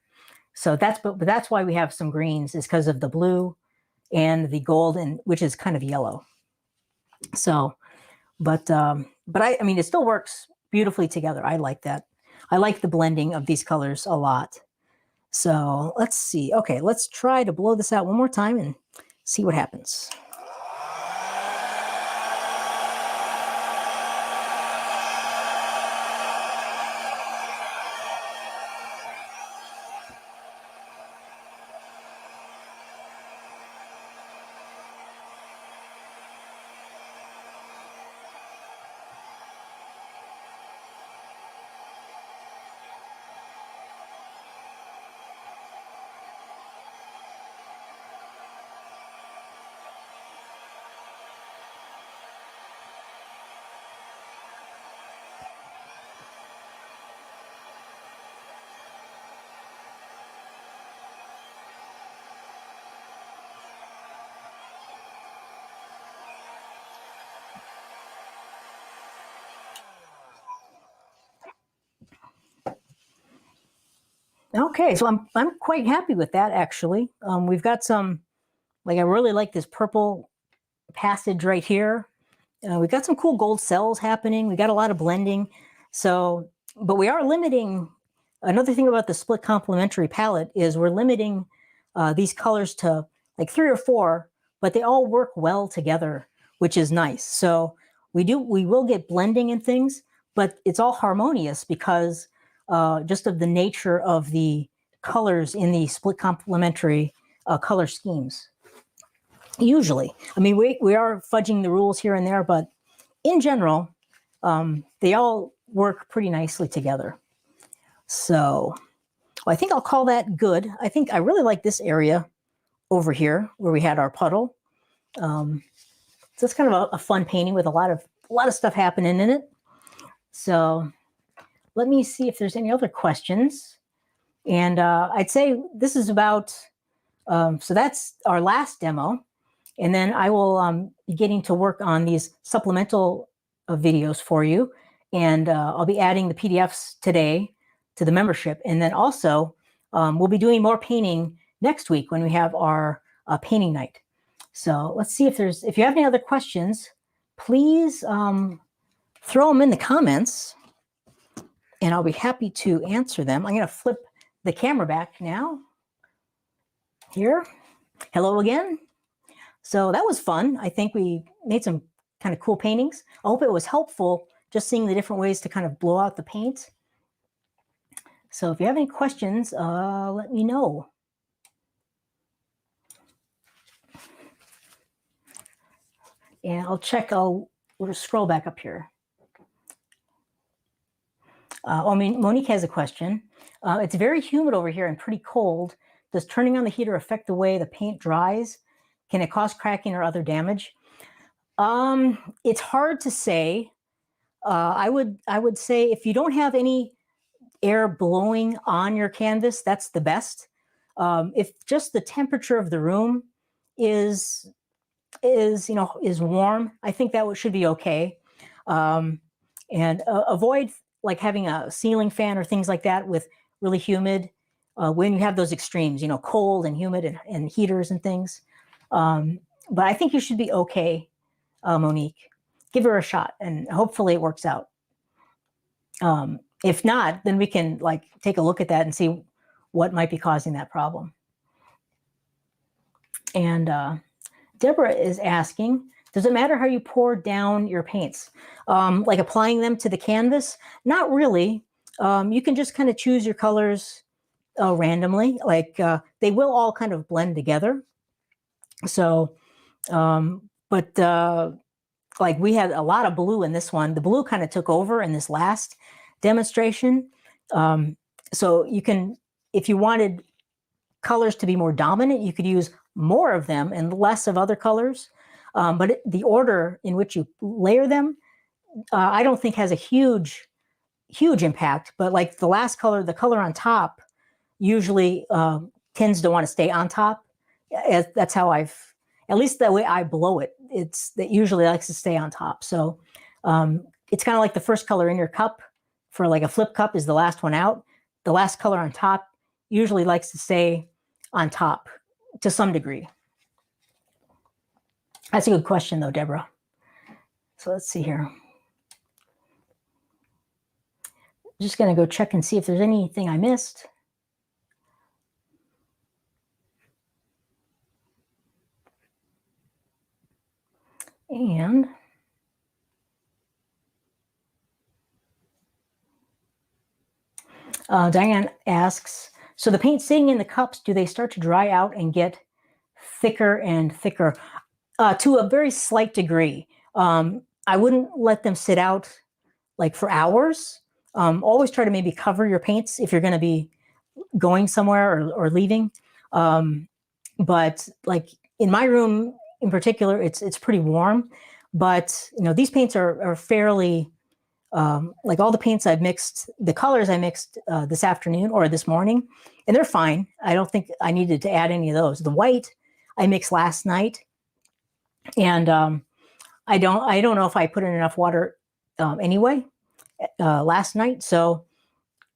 So but that's why we have some greens, is because of the blue and the gold, and which is kind of yellow. So, but I mean, it still works beautifully together. I like that. I like the blending of these colors a lot. So let's see. Okay, let's try to blow this out one more time and see what happens. Okay, so I'm quite happy with that actually. We've got some, like I really like this purple passage right here. We've got some cool gold cells happening. We got a lot of blending. So, but we are limiting. Another thing about the split complementary palette is we're limiting these colors to like 3 or 4, but they all work well together, which is nice. So we will get blending and things, but it's all harmonious because just of the nature of the colors in the split complementary color schemes. Usually, I mean, we are fudging the rules here and there, but in general, they all work pretty nicely together. So well, I think I'll call that good. I think I really like this area over here where we had our puddle. So it's kind of a fun painting with a lot of stuff happening in it. So let me see if there's any other questions. And I'd say this is about, so that's our last demo. And then I will be getting to work on these supplemental videos for you. And I'll be adding the PDFs today to the membership. And then also, we'll be doing more painting next week when we have our painting night. So let's see if you have any other questions, please throw them in the comments and I'll be happy to answer them. I'm going to flip the camera back now. Here. Hello again. So that was fun. I think we made some kind of cool paintings. I hope it was helpful just seeing the different ways to kind of blow out the paint. So if you have any questions, let me know. And I'll check, we'll scroll back up here. Monique has a question. It's very humid over here and pretty cold. Does turning on the heater affect the way the paint dries? Can it cause cracking or other damage? It's hard to say. I would say if you don't have any air blowing on your canvas, that's the best. If just the temperature of the room is warm, I think that should be okay. And avoid like having a ceiling fan or things like that with really humid when you have those extremes, cold and humid and heaters and things. But I think you should be okay, Monique. Give her a shot and hopefully it works out. If not, then we can take a look at that and see what might be causing that problem. And Deborah is asking, does it matter how you pour down your paints? Like applying them to the canvas? Not really. You can just kind of choose your colors randomly. They will all kind of blend together. So, like we had a lot of blue in this one. The blue kind of took over in this last demonstration. So you can, if you wanted colors to be more dominant, you could use more of them and less of other colors. But the order in which you layer them, I don't think has a huge impact. But like the last color, the color on top usually tends to want to stay on top. That's how at least the way I blow it, that usually likes to stay on top. So it's kind of like the first color in your cup for like a flip cup is the last one out. The last color on top usually likes to stay on top to some degree. That's a good question though, Deborah. So let's see here. Just going to go check and see if there's anything I missed. Diane asks, so the paint sitting in the cups, do they start to dry out and get thicker and thicker? To a very slight degree. I wouldn't let them sit out like for hours. Always try to maybe cover your paints if you're going to be going somewhere or leaving. But like in my room in particular, it's pretty warm. But you know, these paints are fairly like all the paints I've mixed, the colors I mixed this afternoon or this morning, and they're fine. I don't think I needed to add any of those. The white I mixed last night, and I don't know if I put in enough water anyway last night. So,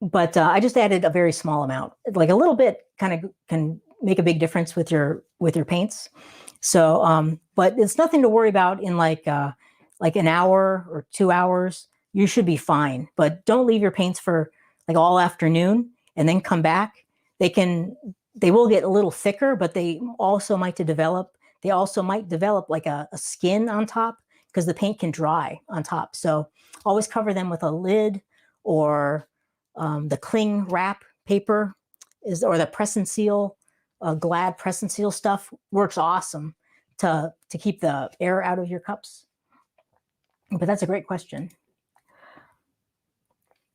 but I just added a very small amount. Like a little bit kind of can make a big difference with your paints. So, but it's nothing to worry about in like an hour or 2 hours. You should be fine. But don't leave your paints for like all afternoon and then come back. They will get a little thicker, but they also might develop like a skin on top because the paint can dry on top. So always cover them with a lid or the cling wrap paper or the press and seal, Glad press and seal stuff works awesome to keep the air out of your cups. But that's a great question.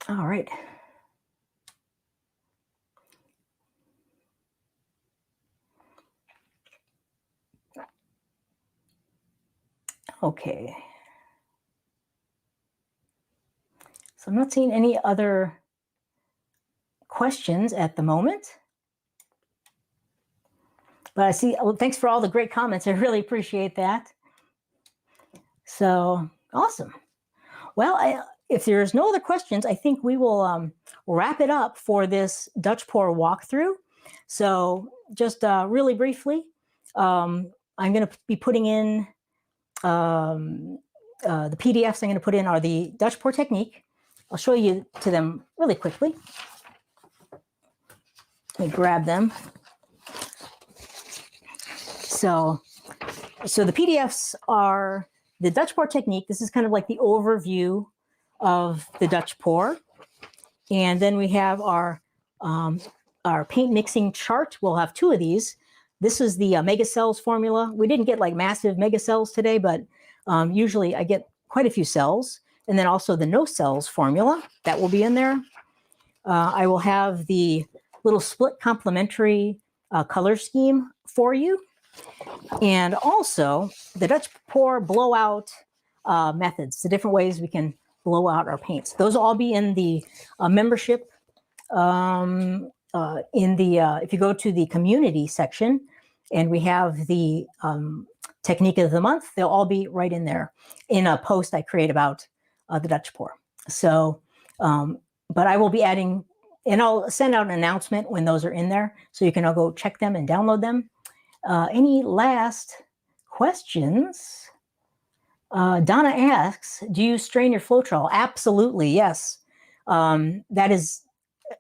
All right. Okay. So I'm not seeing any other questions at the moment. But I see, thanks for all the great comments. I really appreciate that. So awesome. Well, if there's no other questions, I think we will wrap it up for this Dutch pour walkthrough. So just really briefly, I'm going to be putting in the PDFs I'm going to put in are the Dutch pour technique. I'll show you to them really quickly. Let me grab them. So the PDFs are the Dutch pour technique. This is kind of like the overview of the Dutch pour. And then we have our paint mixing chart. We'll have 2 of these. This is the mega cells formula. We didn't get like massive mega cells today, but usually I get quite a few cells. And then also the no cells formula that will be in there. I will have the little split complementary color scheme for you. And also the Dutch pour blowout methods, the different ways we can blow out our paints. Those will all be in the membership. If you go to the community section, and we have the technique of the month, they'll all be right in there in a post I create about the Dutch pour. So, but I will be adding, and I'll send out an announcement when those are in there, so you can all go check them and download them. Any last questions? Donna asks, do you strain your Floetrol? Absolutely, yes. That is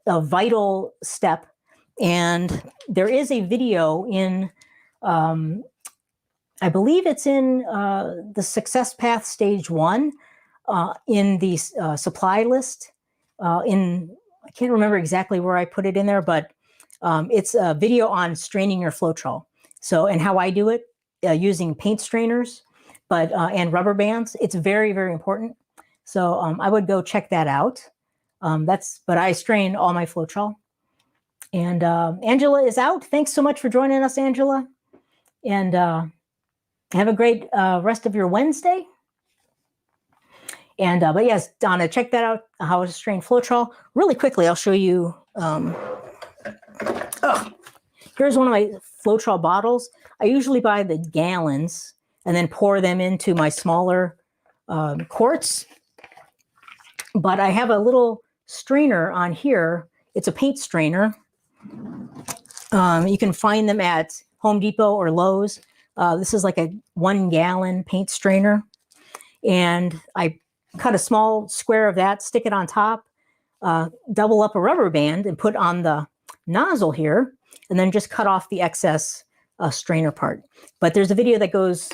a vital step. And there is a video in, I believe it's in the Success Path Stage 1 in the supply list. I can't remember exactly where I put it in there, but it's a video on straining your Floetrol. So, and how I do it using paint strainers, but and rubber bands. It's very, very important. So I would go check that out. But I strain all my Floetrol. And Angela is out. Thanks so much for joining us, Angela. And have a great rest of your Wednesday. And but yes, Donna, check that out. How to strain Floetrol. Really quickly, I'll show you. Here's one of my Floetrol bottles. I usually buy the gallons and then pour them into my smaller quarts. But I have a little strainer on here. It's a paint strainer. You can find them at Home Depot or Lowe's. This is like a 1 gallon paint strainer. And I cut a small square of that, stick it on top, double up a rubber band and put on the nozzle here, and then just cut off the excess strainer part. But there's a video that goes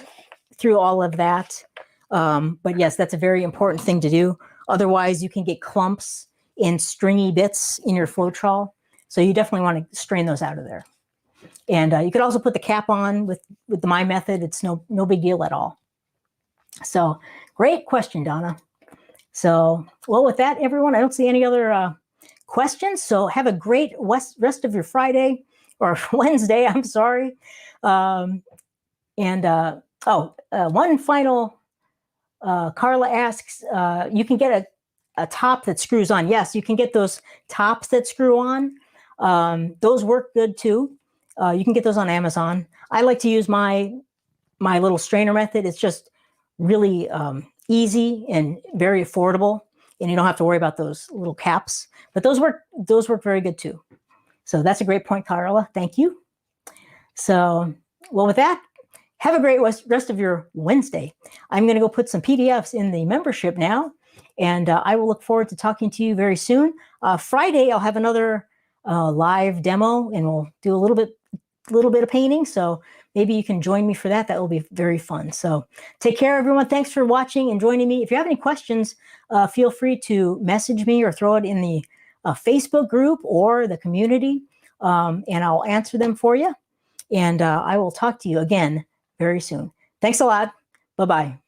through all of that. But yes, that's a very important thing to do. Otherwise, you can get clumps in stringy bits in your Floetrol. So you definitely want to strain those out of there. And you could also put the cap on with the My Method. It's no big deal at all. So great question, Donna. So, well, with that, everyone, I don't see any other questions. So have a great rest of your Friday or Wednesday. I'm sorry. One final, Carla asks, you can get a top that screws on. Yes, you can get those tops that screw on. Those work good too. You can get those on Amazon. I like to use my little strainer method. It's just really easy and very affordable, and you don't have to worry about those little caps. But those work very good too. So that's a great point, Carla. Thank you. So, well, with that, have a great rest of your Wednesday. I'm going to go put some PDFs in the membership now, and I will look forward to talking to you very soon. Friday, I'll have another live demo, and we'll do a little bit of painting. So maybe you can join me for that. That will be very fun. So take care, everyone. Thanks for watching and joining me. If you have any questions, feel free to message me or throw it in the Facebook group or the community, and I'll answer them for you. And I will talk to you again very soon. Thanks a lot. Bye-bye.